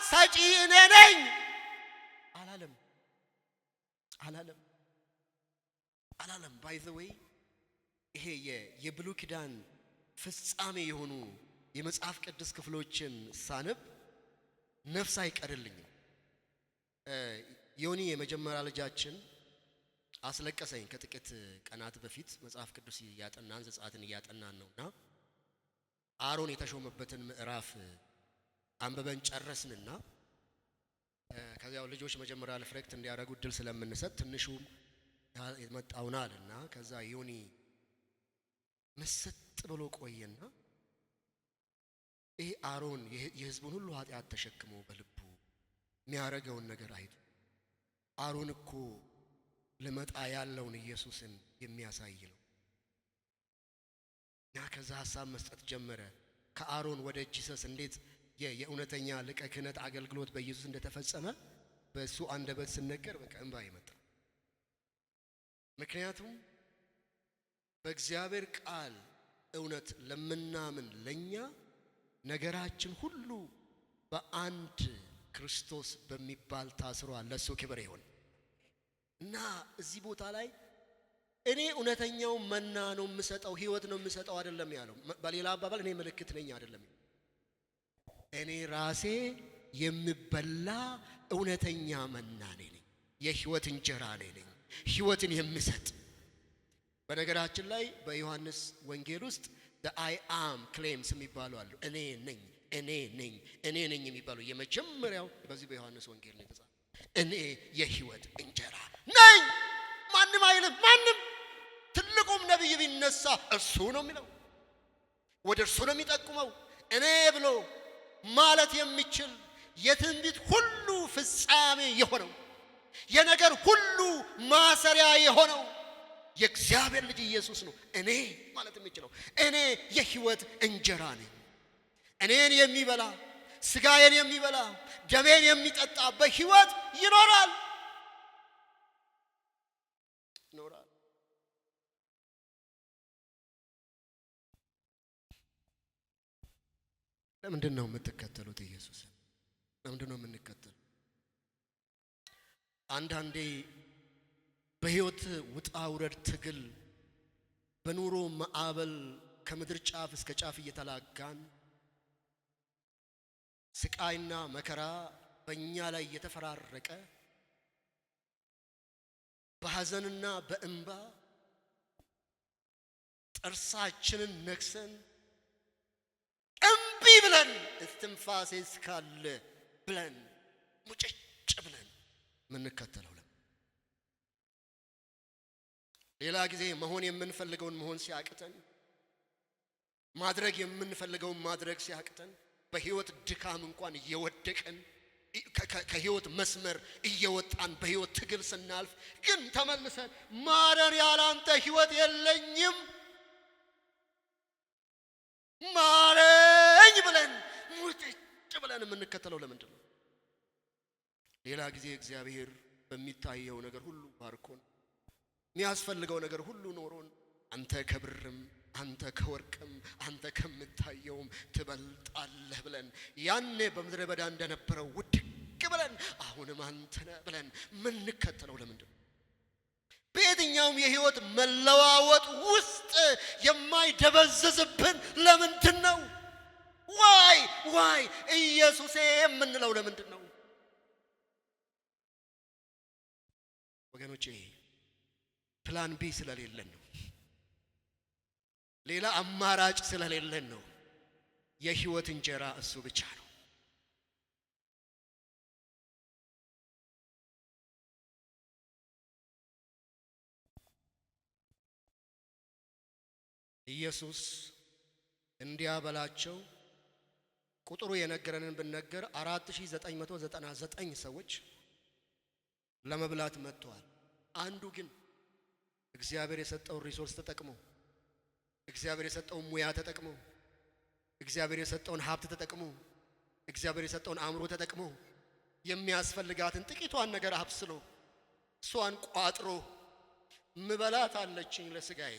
ሰጪ እኔ ነኝ አላለም። ባይ ዘ ዌይ ይሄ የብሉይ ኪዳን ፍጻሜ የሆኑ የመጽሐፍ ቅዱስ ክፍሎችን ሳነብ ነፍስ አይቀርልኝም። ዮኒ የመጀመሪያ ልጃችን አስለቀሰኝ ከጥቂት ቀናት በፊት መጽሐፍ ቅዱስ እያጠናን ዘጸአትን እያጠናን ነውና አሮን የተሾመበትን ምዕራፍ አንበበን ጨረስንና ከዚያው ልጆች መጀመሪያ ለፍሬክት እንዲያደርጉ እድል ስለምንሰጥ ትንሹም የመጣውናልና ከዛ ዮኒ መስጥ ብሎ ቆየና ይሄ አሮን የሕዝቡን ሁሉ ኃጢአት ተሸክሞ በልቡ የሚያረገውን ነገር አይቶ አሮን እኮ ለመጣ ያለውን ኢየሱስን የሚያሳይ ነው። ያ ከዛ ሐሳብ መስጠት ጀመረ። ከአሮን ወደ ጂሰስ እንዴት የእውነተኛ ሊቀ ክህነት አገልግሎት በኢየሱስ እንደተፈጸመ በእሱ አንደበት ሲነገር በቃ እንባ ይመጣ። ምክንያቱም በእግዚአብሔር ቃል እውነት ለምናምን ለኛ ነገራችን ሁሉ በአንድ ክርስቶስ በሚባል ታስሯል። ለሱ ክብር ይሁን እና እዚህ ቦታ ላይ እኔ እውነተኛው መና ነው የምሰጠው፣ ሕይወት ነው የምሰጠው አይደለም ያለው። በሌላ አባባል እኔ ምልክት ነኝ አይደለም። እኔ ራሴ የምበላ እውነተኛ መና ነኝ፣ የሕይወት እንጀራ ነኝ፣ ሕይወትን የምሰጥ። በነገራችን ላይ በዮሐንስ ወንጌል ውስጥ I am claims የሚባሉ አሉ። እኔ ነኝ የሚባሉ የመጀመሪያው በዚህ በዮሐንስ ወንጌል ነው የተጻፈው። እኔ የሕይወት እንጀራ ነኝ። ማንም አይልም። ማንም ትልቁም ነብይ ቢነሳ እርሱ ነው የሚለው፣ ወደ እርሱ ነው የሚጠቁመው። እኔ ብሎ ማለት የሚችል የትንቢት ሁሉ ፍጻሜ የሆነው የነገር ሁሉ ማሰሪያ የሆነው የእግዚአብሔር ልጅ ኢየሱስ ነው እኔ ማለት የሚችለው። እኔ የሕይወት እንጀራ ነኝ። እኔን የሚበላ ስጋዬን የሚበላ ደሜን የሚጠጣ በሕይወት ይኖራል። ለምንድን ነው የምትከተሉት ኢየሱስን? ለምንድን ነው የምንከተለው? አንዳንዴ በሕይወት ውጣ ውረድ ትግል በኑሮ ማዕበል ከምድር ጫፍ እስከ ጫፍ እየተላጋን ስቃይና መከራ በእኛ ላይ እየተፈራረቀ በሐዘንና በእንባ ጥርሳችንን ነክሰን እምቢ ብለን እስትንፋሴ እስካለ ብለን ሙጭጭ ብለን ምንከተለው ሌላ ጊዜ መሆን የምንፈልገውን መሆን ሲያቅተን ማድረግ የምንፈልገውን ማድረግ ሲያቅተን በሕይወት ድካም እንኳን እየወደቀን ከሕይወት መስመር እየወጣን በሕይወት ትግል ስናልፍ ግን ተመልሰን ማረን ያላንተ ሕይወት የለኝም ማረኝ ብለን ሙጭጭ ብለን የምንከተለው ለምንድን ነው? ሌላ ጊዜ እግዚአብሔር በሚታየው ነገር ሁሉ ባርኮን የሚያስፈልገው ነገር ሁሉ ኖሮን አንተ ከብርም አንተ ከወርቅም አንተ ከምታየውም ትበልጣለህ ብለን ያኔ በምድረ በዳ እንደነበረው ውድቅ ብለን አሁንም አንተ ነህ ብለን ምንከተለው ለምንድን ነው? በየትኛውም የሕይወት መለዋወጥ ውስጥ የማይደበዝዝብን ለምንድን ነው? ዋይ ኢየሱሴ የምንለው ለምንድን ነው? ወገኖቼ ፕላን ቢ ስለሌለን ነው። ሌላ አማራጭ ስለሌለን ነው። የሕይወት እንጀራ እሱ ብቻ ነው። ኢየሱስ እንዲያበላቸው ቁጥሩ የነገረንን ብንነገር 4999 ሰዎች ለመብላት መጥተዋል። አንዱ ግን እግዚአብሔር የሰጠውን ሪሶርስ ተጠቅሞ እግዚአብሔር የሰጠውን ሙያ ተጠቅሞ እግዚአብሔር የሰጠውን ሀብት ተጠቅሞ እግዚአብሔር የሰጠውን አእምሮ ተጠቅሞ የሚያስፈልጋትን ጥቂቷን ነገር አብስሎ እሷን ቋጥሮ ምበላት አለችኝ ለስጋዬ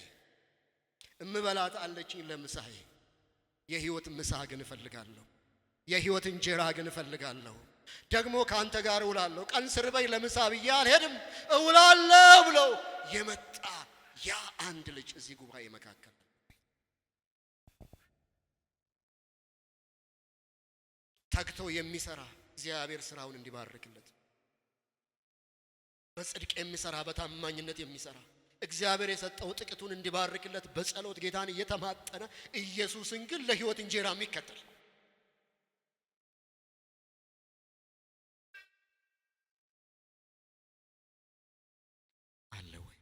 እምበላት አለችኝ ለምሳዬ። የህይወት ምሳ ግን እፈልጋለሁ። የህይወት እንጀራ ግን እፈልጋለሁ። ደግሞ ካንተ ጋር እውላለሁ። ቀን ስርበኝ ለምሳ ብዬ አልሄድም እውላለሁ ብሎ የመጣ ያ አንድ ልጅ እዚህ ጉባኤ መካከል ተግቶ የሚሰራ እግዚአብሔር ስራውን እንዲባርክለት በጽድቅ የሚሰራ በታማኝነት የሚሰራ እግዚአብሔር የሰጠው ጥቂቱን እንዲባርክለት በጸሎት ጌታን እየተማጠነ ኢየሱስን ግን ለህይወት እንጀራ የሚከተል አለ ወይ?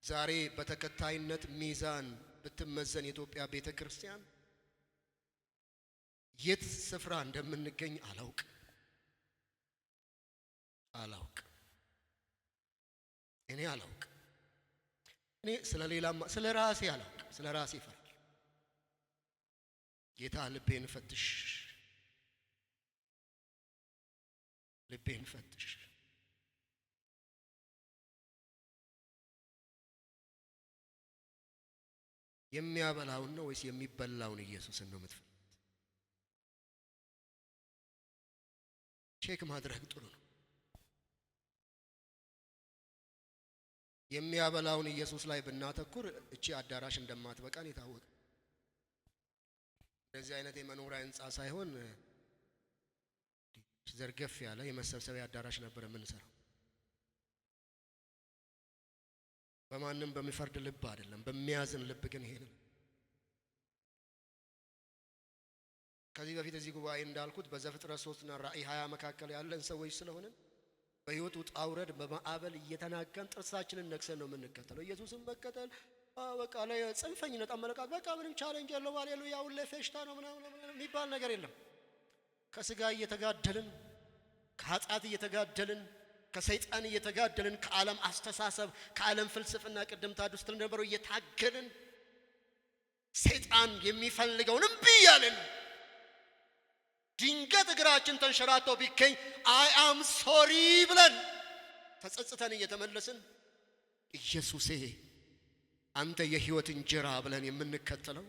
ዛሬ በተከታይነት ሚዛን ብትመዘን የኢትዮጵያ ቤተክርስቲያን የት ስፍራ እንደምንገኝ አላውቅ እኔ አላውቅ። እኔ ስለ ራሴ አላውቅ፣ ስለ ራሴ ፈርድ ጌታ ልቤን ፈትሽ። የሚያበላውን ነው ወይስ የሚበላውን ኢየሱስን ነው የምትፈልግ? ቼክ ማድረግ ጥሩ ነው። የሚያበላውን ኢየሱስ ላይ ብናተኩር እቺ አዳራሽ እንደማትበቃን የታወቀ። እንደዚህ አይነት የመኖሪያ ህንጻ ሳይሆን ዘርገፍ ያለ የመሰብሰቢያ አዳራሽ ነበር የምንሰራው። በማንም በሚፈርድ ልብ አይደለም፣ በሚያዝን ልብ ግን ይሄ ነው። ከዚህ በፊት እዚህ ጉባኤ እንዳልኩት በዘፍጥረት 3 እና ራእይ 20 መካከል ያለን ሰዎች ስለሆነ በህይወት ውጣ ውረድ በማዕበል እየተናገን ጥርሳችንን ነክሰን ነው የምንከተለው። ኢየሱስን መከተል በቃ ላይ ጽንፈኝነት አመለካከት በቃ ምንም ቻሌንጅ የለውም። ሃሌሉያ ሁሌ ፌሽታ ነው ምናምን የሚባል ነገር የለም። ከስጋ እየተጋደልን፣ ከኃጢአት እየተጋደልን፣ ከሰይጣን እየተጋደልን፣ ከዓለም አስተሳሰብ፣ ከዓለም ፍልስፍና ቅድም ታድስ እንደነበረው እየታገልን ሰይጣን የሚፈልገውን እምቢ ያለን ድንገት እግራችን ተንሸራቶ ቢገኝ አይ አም ሶሪ ብለን ተጸጽተን እየተመለስን ኢየሱሴ አንተ የህይወት እንጀራ ብለን የምንከተለው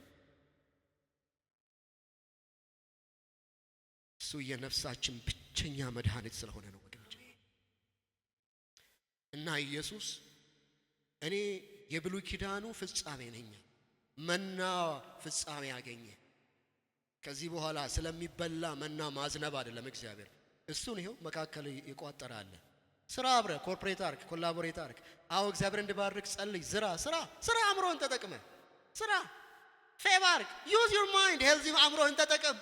እሱ የነፍሳችን ብቸኛ መድኃኒት ስለሆነ ነው ወገኖቼ። እና ኢየሱስ እኔ የብሉይ ኪዳኑ ፍጻሜ ነኝ፣ መና ፍጻሜ ያገኘ ከዚህ በኋላ ስለሚበላ መና ማዝነብ አይደለም እግዚአብሔር። እሱን ይሄው መካከል ይቋጠራል። ስራ አብረ ኮርፖሬት አርክ፣ ኮላቦሬት አርክ። አዎ እግዚአብሔር እንዲባርክ ጸልይ፣ ስራ አእምሮን ተጠቅመ ስራ ፌቨር ዩዝ ዩር ማይንድ ሄልዚ አእምሮን ተጠቅም።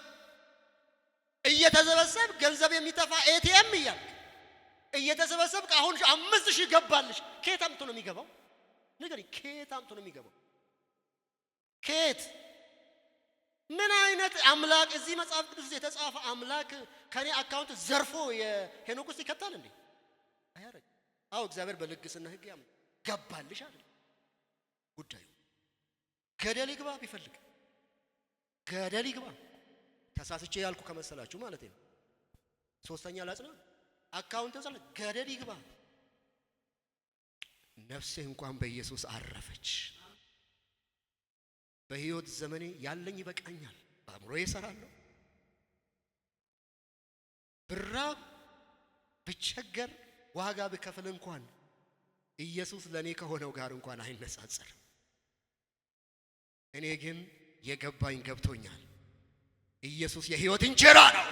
እየተሰበሰብ ገንዘብ የሚተፋ ኤቲኤም እያልክ እየተሰበሰብክ አሁን 5000 ገባልሽ። ከየት አምጥቶ ነው የሚገባው? ንገሪኝ፣ ከየት አምጥቶ ነው የሚገባው? ከየት? ምን አይነት አምላክ? እዚህ መጽሐፍ ቅዱስ የተጻፈ አምላክ ከኔ አካውንት ዘርፎ የሄኖክ ውስጥ ይከታል እንዴ? አያረግ። አዎ እግዚአብሔር በልግስና ህግ ያም ገባልሽ አይደል? ጉዳዩ ገደል ይግባ፣ ቢፈልግ ገደል ይግባ። ተሳስቼ ያልኩ ከመሰላችሁ ማለት ነው። ሶስተኛ ላጽና አካውንት ዘለ ገደል ይግባ። ነፍሴ እንኳን በኢየሱስ አረፈች። በህይወት ዘመኔ ያለኝ ይበቃኛል። በአእምሮዬ እሰራለሁ። ብራብ ብቸገር ዋጋ ብከፍል እንኳን ኢየሱስ ለኔ ከሆነው ጋር እንኳን አይነጻጸርም። እኔ ግን የገባኝ ገብቶኛል። ኢየሱስ የህይወት እንጀራ ነው።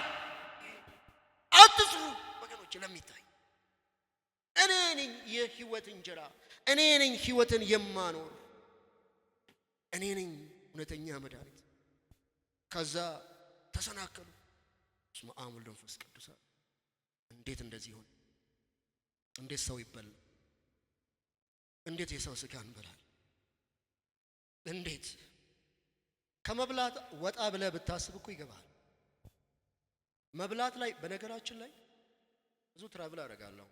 አትስሩ ወገኖች፣ ለሚታይ እኔ ነኝ የህይወት እንጀራ፣ እኔ ነኝ ህይወትን የማኖር፣ እኔ ነኝ እውነተኛ መድኃኒት። ከዛ ተሰናከሉ። ስመ አብ ወወልድ ወመንፈስ ቅዱስ። እንዴት እንደዚህ ሆነ? እንዴት ሰው ይበላል? እንዴት የሰው ስጋ እንበላል? እንዴት? ከመብላት ወጣ ብለህ ብታስብ እኮ ይገባል። መብላት ላይ በነገራችን ላይ ብዙ ትራቭል አደርጋለሁ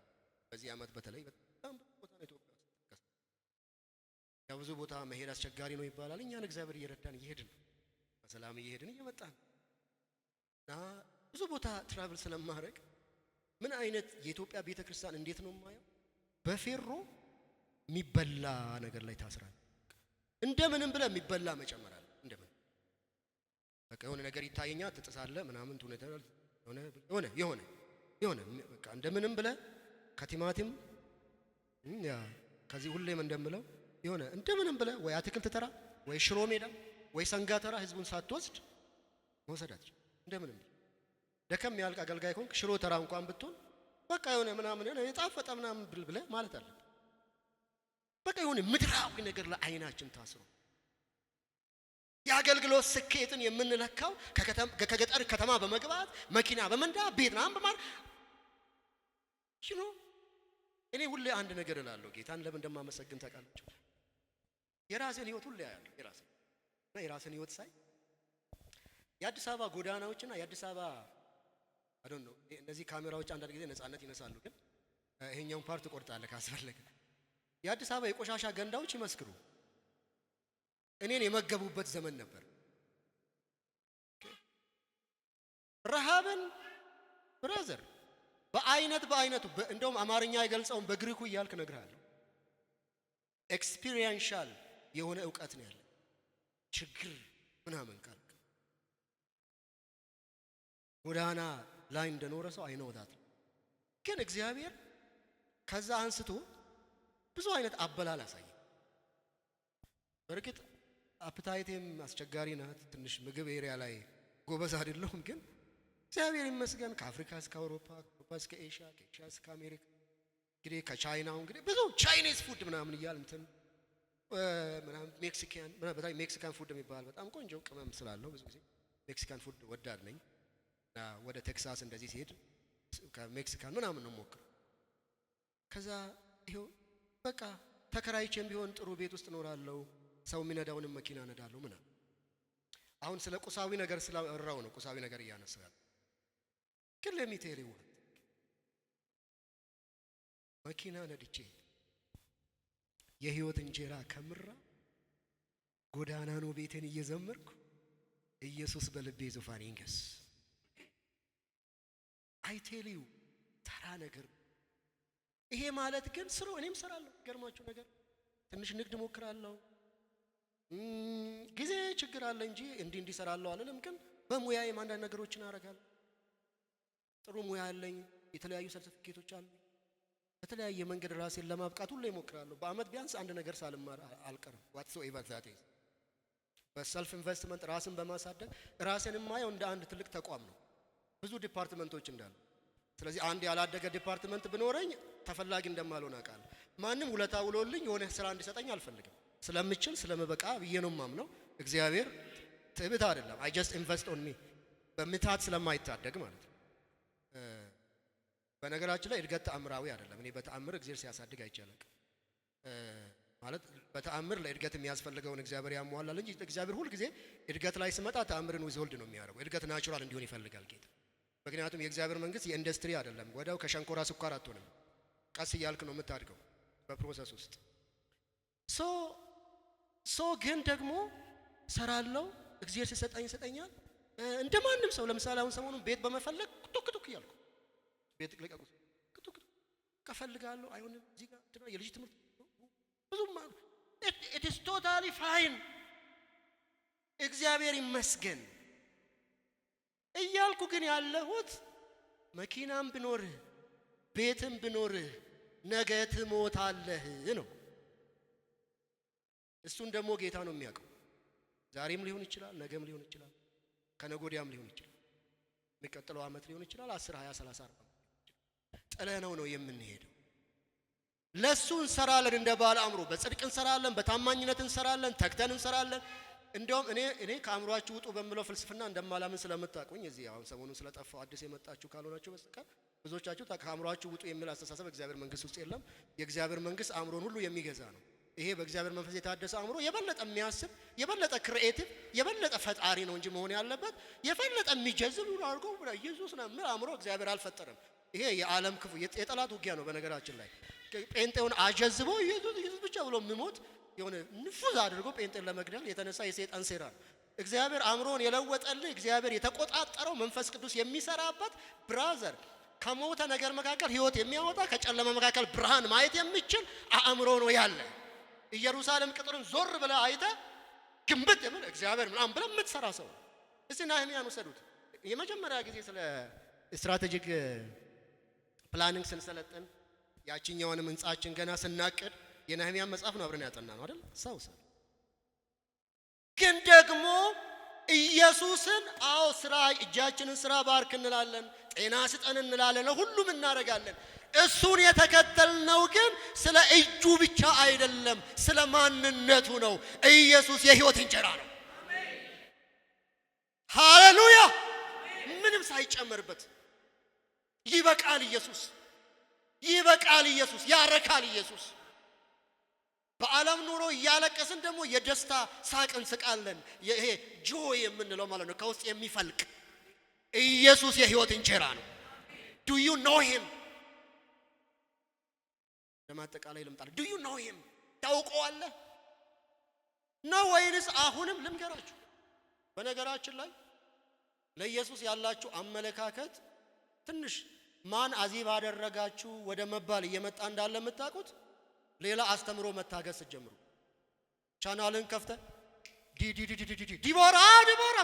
በዚህ ዓመት በተለይ በጣም ቦታ ነው ኢትዮጵያ ውስጥ። ያው ብዙ ቦታ መሄድ አስቸጋሪ ነው ይባላል። እኛን እግዚአብሔር እየረዳን እየሄድን በሰላም እየሄድን እየመጣን እና ብዙ ቦታ ትራቭል ስለማድረግ ምን አይነት የኢትዮጵያ ቤተክርስቲያን እንዴት ነው የማየው? በፌሮ የሚበላ ነገር ላይ ታስራል። እንደምንም ብለህ የሚበላ መጨመር አለ። እንደምን በቃ የሆነ ነገር ይታየኛል፣ ትጥሳለህ ምናምን የሆነ በቃ እንደምንም ብለህ ከቲማቲም ያ ከዚህ ሁሌም እንደምለው የሆነ እንደምንም ብለህ ወይ አትክልት ተራ ወይ ሽሮ ሜዳ ወይ ሰንጋ ተራ ህዝቡን ሳትወስድ መውሰዳች እንደምንም ደከም ያልቅ አገልጋይ ኮንክ ሽሮ ተራ እንኳን ብትሆን በቃ የሆነ ምናምን የጣፈጠ ምናምን ብለህ ማለት አለ። በቃ የሆነ ምድራዊ ነገር ለዓይናችን ታስሮ የአገልግሎት ስኬትን የምንለካው ከገጠር ከተማ በመግባት መኪና በመንዳት ቤት ምናምን በማለት እኔ ሁሌ አንድ ነገር እላለሁ። ጌታን ለምን እንደማመሰግን ታውቃላችሁ? የራሴን ህይወት ሁሌ ያያለሁ። የራሴን ህይወት ሳይ የአዲስ አበባ ጎዳናዎችና የአዲስ አበባ እነዚህ ካሜራዎች አንዳንድ ጊዜ ነፃነት ይነሳሉ፣ ግን ይሄኛውን ፓርት ቆርጣለህ ካስፈለገ። የአዲስ አበባ የቆሻሻ ገንዳዎች ይመስክሩ እኔን የመገቡበት ዘመን ነበር። ረሃብን ብራዘር በአይነቱ እንደውም አማርኛ አይገልጸውም በግሪኩ እያልክ እነግርሃለሁ። ኤክስፒሪየንሻል የሆነ ዕውቀት ነው ያለ ችግር ምናምን ካልክ ጎዳና ላይ እንደኖረ ሰው አይነውታት። ግን እግዚአብሔር ከዛ አንስቶ ብዙ አይነት አበላል አሳየ። በርግጥ አፕታይቴም አስቸጋሪ ናት። ትንሽ ምግብ ኤሪያ ላይ ጎበዝ አይደለሁም። ግን እግዚአብሔር ይመስገን ከአፍሪካ እስከ አውሮፓ፣ ከአውሮፓ እስከ ኤሽያ፣ ከኤሽያ እስከ አሜሪካ እንግዲህ ከቻይናው እንግዲህ ብዙ ቻይኒዝ ፉድ ምናምን እያል እንትን ምናምን ሜክሲካን ፉድ የሚባል በጣም ቆንጆ ቅመም ስላለው ብዙ ጊዜ ሜክሲካን ፉድ ወዳድ ነኝ። ወደ ቴክሳስ እንደዚህ ሲሄድ ከሜክሲካን ምናምን ነው ሞክረው። ከዛ ይሄው በቃ ተከራይቼም ቢሆን ጥሩ ቤት ውስጥ እኖራለሁ፣ ሰው የሚነዳውንም መኪና ነዳለሁ ምናምን። አሁን ስለ ቁሳዊ ነገር ስላወራው ነው ቁሳዊ ነገር እያነሳል። ግን ለሚቴሪው መኪና ነድቼ የህይወት እንጀራ ከምራ ጎዳና ነው ቤቴን እየዘመርኩ ኢየሱስ በልቤ ዙፋን ይንገስ። አይቴሊው ተራ ነገር ይሄ ማለት ግን ስሩ እኔም ሰራለሁ። ገርማችሁ ነገር ትንሽ ንግድ ሞክራለሁ። ጊዜ ችግር አለ እንጂ እንዲህ ሰራለሁ አልልም። ግን በሙያዬ አንዳንድ ነገሮችን አደርጋለሁ። ጥሩ ሙያ አለኝ። የተለያዩ ሰርቲፊኬቶች አሉ። በተለያየ መንገድ ራሴን ለማብቃት ሁሉ እሞክራለሁ። በአመት ቢያንስ አንድ ነገር ሳልማር አልቀርም። ዋትሶ ኤቨር ዛት ኢዝ በሰልፍ ኢንቨስትመንት ራስን በማሳደግ ራስን የማየው እንደ አንድ ትልቅ ተቋም ነው። ብዙ ዲፓርትመንቶች እንዳሉ። ስለዚህ አንድ ያላደገ ዲፓርትመንት ብኖረኝ ተፈላጊ እንደማልሆን አውቃለሁ። ማንም ውለታ ውሎልኝ የሆነ ስራ እንዲሰጠኝ አልፈልግም። ስለምችል ስለምበቃ ብዬ ነው የማምነው። እግዚአብሔር ትዕቢት አይደለም። አይ ጀስት ኢንቨስት ኦን ሚ በምታት ስለማይታደግ ማለት ነው። በነገራችን ላይ እድገት ተአምራዊ አይደለም። እኔ በተአምር እግዚአብሔር ሲያሳድግ አይቻልም ማለት በተአምር ለእድገት የሚያስፈልገውን እግዚአብሔር ያሟላል እንጂ እግዚአብሔር ሁሉ ጊዜ እድገት ላይ ሲመጣ ተአምርን ዊዝሆልድ ነው የሚያደርገው። እድገት ናቹራል እንዲሆን ይፈልጋል ጌታ። ምክንያቱም የእግዚአብሔር መንግስት የኢንዱስትሪ አይደለም። ወዲያው ከሸንኮራ ስኳር አትሆንም። ቀስ እያልክ ነው የምታድገው በፕሮሰስ ውስጥ። ግን ደግሞ ሰራለው እግዚአብሔር ሲሰጠኝ ይሰጠኛል። እንደማንም ሰው ለምሳሌ አሁን ሰሞኑን ቤት በመፈለግ ቱክ እያልኩ ቤት ልቀቁ ቱክ ከፈልጋለሁ። አይሆንም እዚህ ጋር የልጅ ትምህርት ብዙም it is totally fine እግዚአብሔር ይመስገን እያልኩ ግን ያለሁት መኪናም ብኖርህ ቤትም ብኖርህ ነገ ትሞታለህ ነው። እሱን ደግሞ ጌታ ነው የሚያውቀው። ዛሬም ሊሆን ይችላል፣ ነገም ሊሆን ይችላል፣ ከነጎዲያም ሊሆን ይችላል፣ የሚቀጥለው ዓመት ሊሆን ይችላል፣ 10 20 30 40 ጥለነው ነው የምንሄደው። ለሱ እንሰራለን፣ እንደ ባለ አእምሮ በጽድቅ እንሰራለን፣ በታማኝነት እንሰራለን፣ ተግተን እንሰራለን። እንደውም እኔ ከአእምሯችሁ ውጡ በሚለው ፍልስፍና እንደማላምን ስለምታውቁኝ እዚህ አሁን ሰሞኑን ስለጠፋው አዲስ የመጣችሁ ካልሆናችሁ በስተቀር ብዙዎቻችሁ ከአእምሯችሁ ውጡ የሚል አስተሳሰብ እግዚአብሔር መንግስት ውስጥ የለም። የእግዚአብሔር መንግስት አእምሮን ሁሉ የሚገዛ ነው። ይሄ በእግዚአብሔር መንፈስ የታደሰ አእምሮ የበለጠ የሚያስብ የበለጠ ክሪኤቲቭ የበለጠ ፈጣሪ ነው እንጂ መሆን ያለበት የበለጠ የሚጀዝብ አድርጎ ኢየሱስ ነው ምን አእምሮ እግዚአብሔር አልፈጠረም። ይሄ የዓለም ክፉ የጠላት ውጊያ ነው። በነገራችን ላይ ጴንጤውን አጀዝቦ ኢየሱስ ብቻ ብሎ የሚሞት የሆነ ንፉዝ አድርጎ ጴንጤን ለመግደል የተነሳ የሰይጣን ሴራ ነው። እግዚአብሔር አእምሮን የለወጠልህ እግዚአብሔር የተቆጣጠረው መንፈስ ቅዱስ የሚሰራበት ብራዘር ከሞተ ነገር መካከል ህይወት የሚያወጣ ከጨለማ መካከል ብርሃን ማየት የሚችል አእምሮ ነው ያለ። ኢየሩሳሌም ቅጥርን ዞር ብለህ አይተህ ግንብት የምን እግዚአብሔር ምናምን ብለህ የምትሰራ ሰው። እስቲ ነህምያን ወሰዱት። የመጀመሪያ ጊዜ ስለ ስትራቴጂክ ፕላኒንግ ስንሰለጥን ያቺኛውንም ህንጻችን ገና ስናቅድ የነህምያን መጽሐፍ ነው አብረን ያጠና ነው አይደል? ሰውሰ ግን ደግሞ ኢየሱስን ስራ እጃችንን ስራ ባርክ እንላለን፣ ጤና ስጠን እንላለን፣ ሁሉም እናደርጋለን። እሱን የተከተልነው ግን ስለ እጁ ብቻ አይደለም፣ ስለ ማንነቱ ነው። ኢየሱስ የህይወት እንጀራ ነው። ሃሌሉያ! ምንም ሳይጨመርበት ይበቃል ኢየሱስ፣ ይበቃል ኢየሱስ፣ ያረካል ኢየሱስ። በዓለም ኑሮ እያለቀስን ደግሞ የደስታ ሳቅ እንስቃለን። ይሄ ጆይ የምንለው ማለት ነው፣ ከውስጥ የሚፈልቅ ኢየሱስ የህይወት እንጀራ ነው። ዱ ዩ ኖ ሂም? ለማጠቃላይ ልምጣል። ዱ ዩ ኖ ሂም? ታውቀዋለህ ነው ወይንስ? አሁንም ልምገራችሁ፣ በነገራችን ላይ ለኢየሱስ ያላችሁ አመለካከት ትንሽ ማን አዚብ አደረጋችሁ ወደ መባል እየመጣ እንዳለ የምታውቁት ሌላ አስተምሮ መታገስ ጀምሩ። ቻናልን ከፍተ ዲቦራ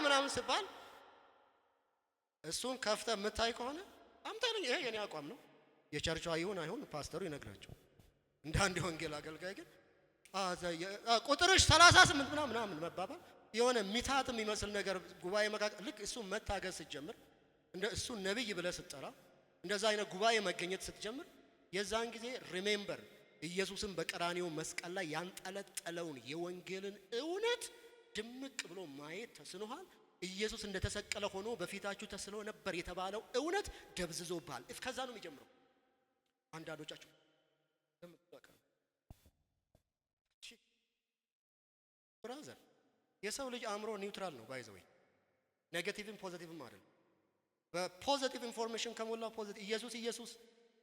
ምናምን ሲባል እሱን ከፍተ የምታይ ከሆነ አምጣልኝ። ይሄ የኔ አቋም ነው። የቸርቿ ይሁን አይሁን ፓስተሩ ይነግራቸው። እንደ አንድ ወንጌል አገልጋይ ግን ቁጥርሽ 38 ምናምን መባባል የሆነ ሚታት የሚመስል ነገር ጉባኤ መካከል ልክ እሱ መታገስ ስትጀምር፣ እንደ እሱ ነብይ ብለህ ስትጠራ፣ እንደዛ አይነት ጉባኤ መገኘት ስትጀምር የዛን ጊዜ ሪሜምበር ኢየሱስን በቀራንዮ መስቀል ላይ ያንጠለጠለውን የወንጌልን እውነት ድምቅ ብሎ ማየት ተስኖሃል። ኢየሱስ እንደተሰቀለ ሆኖ በፊታችሁ ተስሎ ነበር የተባለው እውነት ደብዝዞባል። ከዛ ነው የሚጀምረው። አንዳንዶቻችሁ ብራዘር የሰው ልጅ አእምሮ ኒውትራል ነው። ባይዘው ኔጌቲቭም ፖዚቲቭም አይደለም። በፖዚቲቭ ኢንፎርሜሽን ከሞላው ፖዚቲቭ ኢየሱስ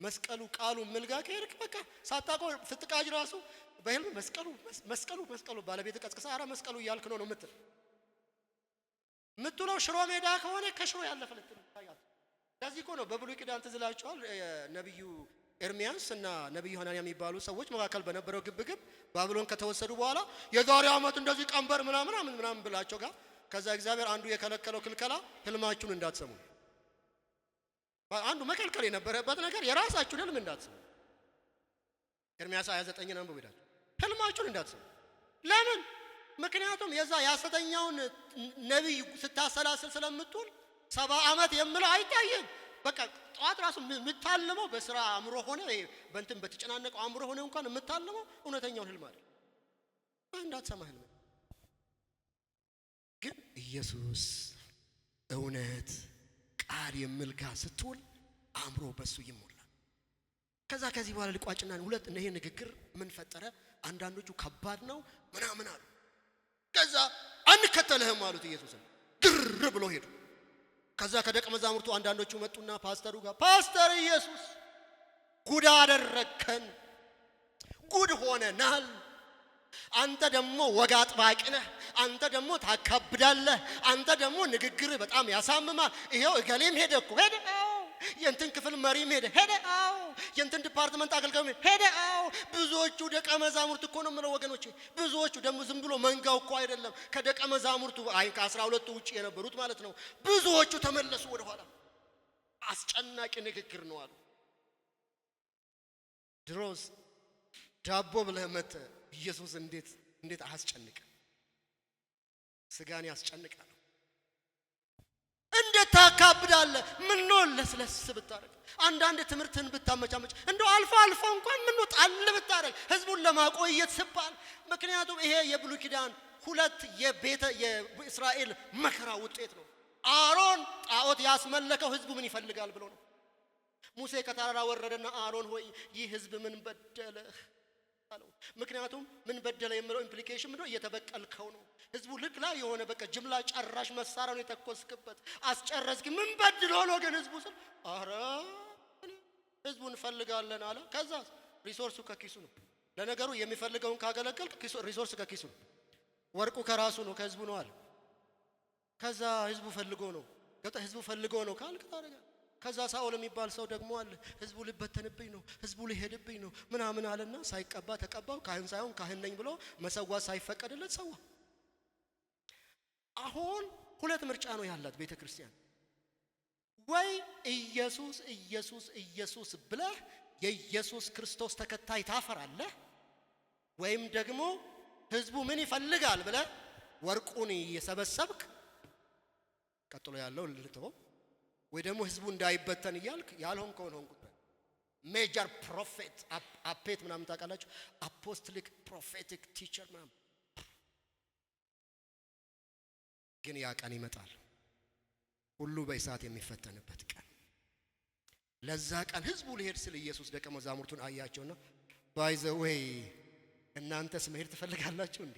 መስቀሉ ቃሉ ምልጋ ከሄድክ በቃ ሳታውቀው ስትቃጅ ራሱ በህልም መስቀሉ ባለቤት ቀስቅሳ አራ መስቀሉ እያልክ ነው የምትለው። ሽሮ ሜዳ ከሆነ ከሽሮ ያለፈ ልትል ታያት። ለዚህ እኮ ነው በብሉይ ኪዳን ትዝ ይላችኋል ነብዩ ኤርሚያስ እና ነብዩ ሐናንያ የሚባሉ ሰዎች መካከል በነበረው ግብግብ ባቢሎን ከተወሰዱ በኋላ የዛሬ ዓመት እንደዚህ ቀንበር ምናምን ብላቸው ጋር ከዛ እግዚአብሔር አንዱ የከለከለው ክልከላ ህልማችሁን እንዳትሰሙ። አንዱ መከልከል የነበረበት ነገር የራሳችሁን ህልም እንዳትሰሙ። ኤርሚያስ 29 አንብቡ ይላል። ህልማችሁን እንዳትሰሙ። ለምን? ምክንያቱም የዛ ያሰተኛውን ነብይ ስታሰላስል ስለምትውል 70 ዓመት የምለው አይታየም። በቃ ጧት ራሱ የምታልመው በስራ አእምሮ ሆነ በእንትን በተጨናነቀው አእምሮ ሆነ እንኳን የምታልመው እውነተኛውን ህልም አይደል። እንዳትሰማ ህልም ግን ኢየሱስ እውነት ቃል የሚል ጋር ስትውል አእምሮ በሱ ይሞላል። ከዚህ በኋላ ልቋጭና ሁለት ይሄ ንግግር ምን ፈጠረ? አንዳንዶቹ ከባድ ነው ምናምን አሉ። ከዛ አንከተልህም አሉት ኢየሱስን። ግር ብሎ ሄዱ። ከዛ ከደቀ መዛሙርቱ አንዳንዶቹ መጡና ፓስተሩ ጋር ፓስተር ኢየሱስ ጉድ አደረከን፣ ጉድ ሆነናል። አንተ ደግሞ ወግ አጥባቂ ነህ፣ አንተ ደግሞ ታካብዳለህ፣ አንተ ደግሞ ንግግር በጣም ያሳምማል። ይሄው እገሌም ሄደ እኮ ሄደ፣ የእንትን ክፍል መሪም ሄደ፣ የእንትን ዲፓርትመንት አገልጋዩ ሄደ። ብዙዎቹ ደቀ መዛሙርት እኮ ነው የምለው ወገኖቼ። ብዙዎቹ ደግሞ ዝም ብሎ መንጋው እኮ አይደለም፣ ከደቀ መዛሙርቱ ከ12ቱ ውጪ የነበሩት ማለት ነው። ብዙዎቹ ተመለሱ ወደ ኋላ። አስጨናቂ ንግግር ነው አሉ። ድሮስ ዳቦ ብለህ መተህ ኢየሱስ እንዴት አያስጨንቅ? ስጋን ያስጨንቃል። እንዴት ታካብዳለህ? ምን ነው ለስለስ ብታረግ፣ አንዳንድ ትምህርትን ብታመቻመች፣ እንደው አልፎ እንኳን ምን ነው ጣል ብታረግ ህዝቡን ለማቆየት ሲባል። ምክንያቱም ይሄ የብሉይ ኪዳን ሁለት የእስራኤል መከራ ውጤት ነው። አሮን ጣዖት ያስመለከው ህዝቡ ምን ይፈልጋል ብሎ ነው። ሙሴ ከተራራ ወረደና አሮን ሆይ ይህ ህዝብ ምን በደለህ አለው። ምክንያቱም ምን በደለ የሚለው ኢምፕሊኬሽን ምንድነው? እየተበቀልከው ነው። ህዝቡ ልክ ላይ የሆነ በቃ ጅምላ ጨራሽ መሳሪያውን የተኮስክበት አስጨረስክ። ምን በድሎ ነው ግን ህዝቡ ስል አረ ህዝቡን እንፈልጋለን አለ። ከዛ ሪሶርሱ ከኪሱ ነው። ለነገሩ የሚፈልገውን ካገለገልክ ሪሶርስ ከኪሱ ነው። ወርቁ ከራሱ ነው ከህዝቡ ነው አለ። ከዛ ህዝቡ ፈልጎ ነው ካልክ ታረጋ ከዛ ሳኦል የሚባል ሰው ደግሞ አለ። ህዝቡ ሊበተንብኝ ነው፣ ህዝቡ ሊሄድብኝ ነው ምናምን አለና ሳይቀባ ተቀባው። ካህን ሳይሆን ካህን ነኝ ብሎ መሰዋት ሳይፈቀድለት ሰዋ። አሁን ሁለት ምርጫ ነው ያላት ቤተክርስቲያን። ወይ ኢየሱስ ኢየሱስ ኢየሱስ ብለህ የኢየሱስ ክርስቶስ ተከታይ ታፈራለህ፣ ወይም ደግሞ ህዝቡ ምን ይፈልጋል ብለህ ወርቁን እየሰበሰብክ ቀጥሎ ያለው ልትተው፣ ወይ ደግሞ ህዝቡ እንዳይበተን እያልክ ያልሆንከውን ሆንኩት። ሜጀር ፕሮፌት አፔት ምናምን ታውቃላችሁ? አፖስቶሊክ ፕሮፌቲክ ቲቸር ምናምን። ግን ያ ቀን ይመጣል፣ ሁሉ በእሳት የሚፈተንበት ቀን። ለዛ ቀን ህዝቡ ሊሄድ ስለ ኢየሱስ ደቀ መዛሙርቱን አያቸውና ባይ ዘ ዌይ እናንተስ መሄድ ትፈልጋላችሁ እንዴ?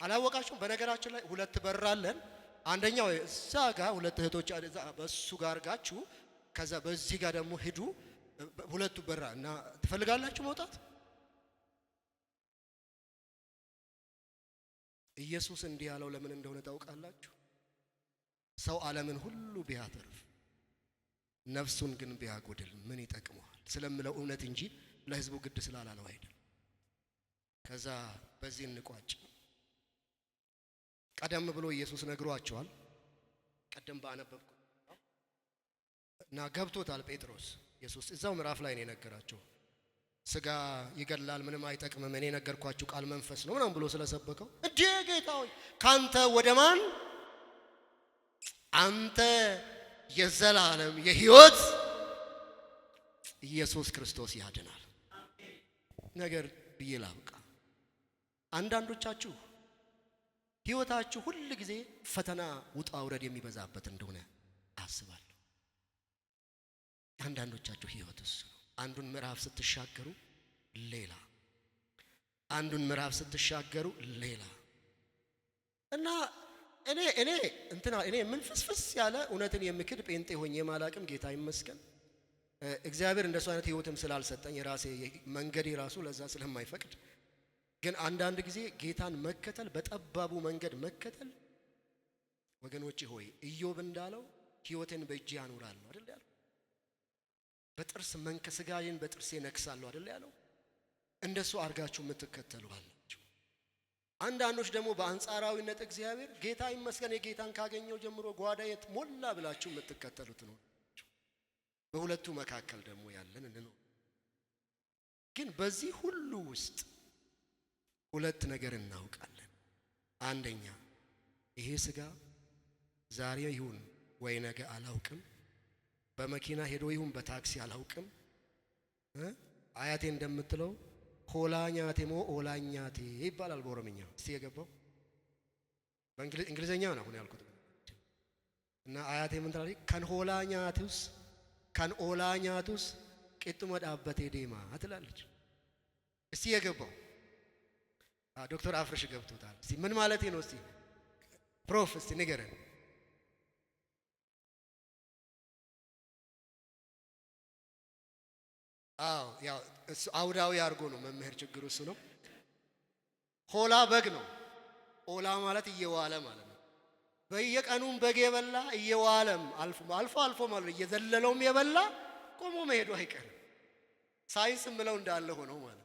አላወቃችሁም? በነገራችን ላይ ሁለት በር አለን። አንደኛው እዛ ጋር ሁለት እህቶች በሱ ጋር ጋችሁ፣ ከዛ በዚህ ጋር ደግሞ ሄዱ። ሁለቱ በር እና ትፈልጋላችሁ መውጣት? ኢየሱስ እንዲህ ያለው ለምን እንደሆነ ታውቃላችሁ? ሰው ዓለምን ሁሉ ቢያተርፍ ነፍሱን ግን ቢያጎድል ምን ይጠቅመዋል ስለምለው እውነት እንጂ ለህዝቡ ግድ ስላላለው አይደል። ከዛ በዚህ እንቋጭ። ቀደም ብሎ ኢየሱስ ነግሯቸዋል። ቀደም ባነበብኩ እና ገብቶታል ጴጥሮስ። ኢየሱስ እዛው ምዕራፍ ላይ ነው የነገራቸው። ስጋ ይገድላል ምንም አይጠቅምም፣ እኔ ነገርኳችሁ ቃል መንፈስ ነው ምናምን ብሎ ስለሰበከው እንዴ ጌታ ሆይ ካንተ ወደ ማን? አንተ የዘላለም የህይወት ኢየሱስ ክርስቶስ ያድናል። ነገር ብዬ ላብቃ። አንዳንዶቻችሁ ህይወታችሁ ሁሉ ጊዜ ፈተና ውጣ ውረድ የሚበዛበት እንደሆነ አስባለሁ። አንዳንዶቻችሁ ህይወት እሱ ነው። አንዱን ምዕራፍ ስትሻገሩ ሌላ፣ አንዱን ምዕራፍ ስትሻገሩ ሌላ እና እኔ ምንፍስፍስ ያለ እውነትን የምክድ ጴንጤ ሆኜ የማላቅም ጌታ ይመስገን። እግዚአብሔር እንደሱ አይነት ህይወትም ስላልሰጠኝ የራሴ መንገድ የራሱ ለዛ ስለማይፈቅድ፣ ግን አንዳንድ ጊዜ ጌታን መከተል በጠባቡ መንገድ መከተል ወገኖቼ ሆይ ኢዮብ እንዳለው ህይወቴን በእጄ ያኖራለሁ አይደል ያለው። በጥርስ መንከስጋዬን በጥርሴ ነክሳለሁ አይደል ያለው። እንደሱ አርጋችሁ የምትከተሉ አላችሁ። አንዳንዶች ደግሞ በአንጻራዊነት እግዚአብሔር ጌታ ይመስገን የጌታን ካገኘው ጀምሮ ጓዳዬት ሞላ ብላችሁ የምትከተሉት ነው። በሁለቱ መካከል ደግሞ ያለን እንነው። ግን በዚህ ሁሉ ውስጥ ሁለት ነገር እናውቃለን። አንደኛ ይሄ ስጋ ዛሬ ይሁን ወይ ነገ አላውቅም፣ በመኪና ሄዶ ይሁን በታክሲ አላውቅም። አያቴ እንደምትለው ሆላኛቴ ሞ ኦላኛቴ ይባላል በኦሮምኛ። እስቲ የገባው በእንግሊዘኛ ነው አሁን ያልኩት። እና አያቴ ምን ትላለች? ከን ሆላኛቱስ ከን ኦላኛቱስ ቂጥሞ ዳበቴ ዴማ ትላለች። እስቲ የገባው ዶክተር አፍርሽ ገብቶታል። እስቲ ምን ማለት ነው? እስቲ ፕሮፍ እስቲ ንገረን። ያው እሱ አውዳዊ አድርጎ ነው መምህር፣ ችግሩ እሱ ነው። ሆላ በግ ነው። ኦላ ማለት እየዋለ ማለት ነው። በየቀኑም በግ የበላ እየዋለም አልፎ ማለት እየዘለለውም የበላ ቆሞ መሄዱ አይቀርም። ሳይንስ ምለው እንዳለ ሆነው ማለት።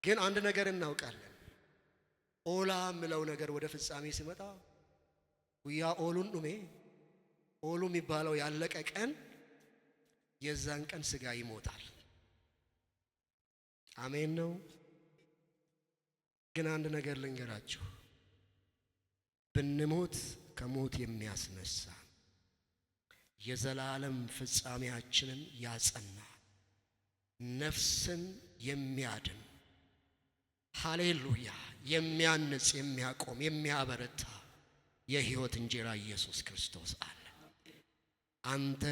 ግን አንድ ነገር እናውቃለን። ኦላ ምለው ነገር ወደ ፍጻሜ ሲመጣ ያ ኦሉን ዱሜ ኦሉ የሚባለው ያለቀ ቀን የዛን ቀን ስጋ ይሞታል። አሜን ነው። ግን አንድ ነገር ልንገራችሁ፣ ብንሞት ከሞት የሚያስነሳ የዘላለም ፍጻሜያችንን ያጸና ነፍስን የሚያድን ሃሌሉያ የሚያንጽ የሚያቆም የሚያበረታ የህይወት እንጀራ ኢየሱስ ክርስቶስ አለ። አንተ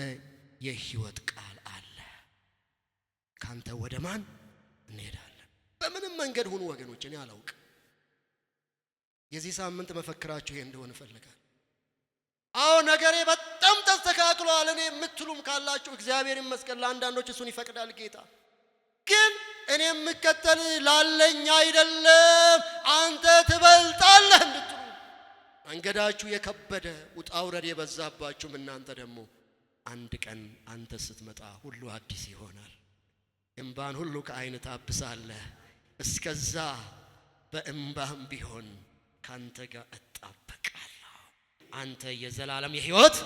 የህይወት ቃል አለ። ካንተ ወደ ማን እንሄዳለን? በምንም መንገድ ሁኑ ወገኖች፣ እኔ አላውቅም። የዚህ ሳምንት መፈክራችሁ ይሄ እንደሆነ እፈልጋለሁ። አዎ ነገሬ በጣም ተስተካክሏል እኔ የምትሉም ካላችሁ እግዚአብሔር ይመስገን። ለአንዳንዶች እሱን ይፈቅዳል ጌታ። ግን እኔ የምከተል ላለኝ አይደለም አንተ ትበልጣለህ እንድትሉ መንገዳችሁ የከበደ ውጣ ውረድ የበዛባችሁም እናንተ ደግሞ አንድ ቀን አንተ ስትመጣ ሁሉ አዲስ ይሆናል። እምባን ሁሉ ከዓይን ታብሳለህ። እስከዛ በእምባም ቢሆን ካንተ ጋር እጣበቃለሁ። አንተ የዘላለም የሕይወት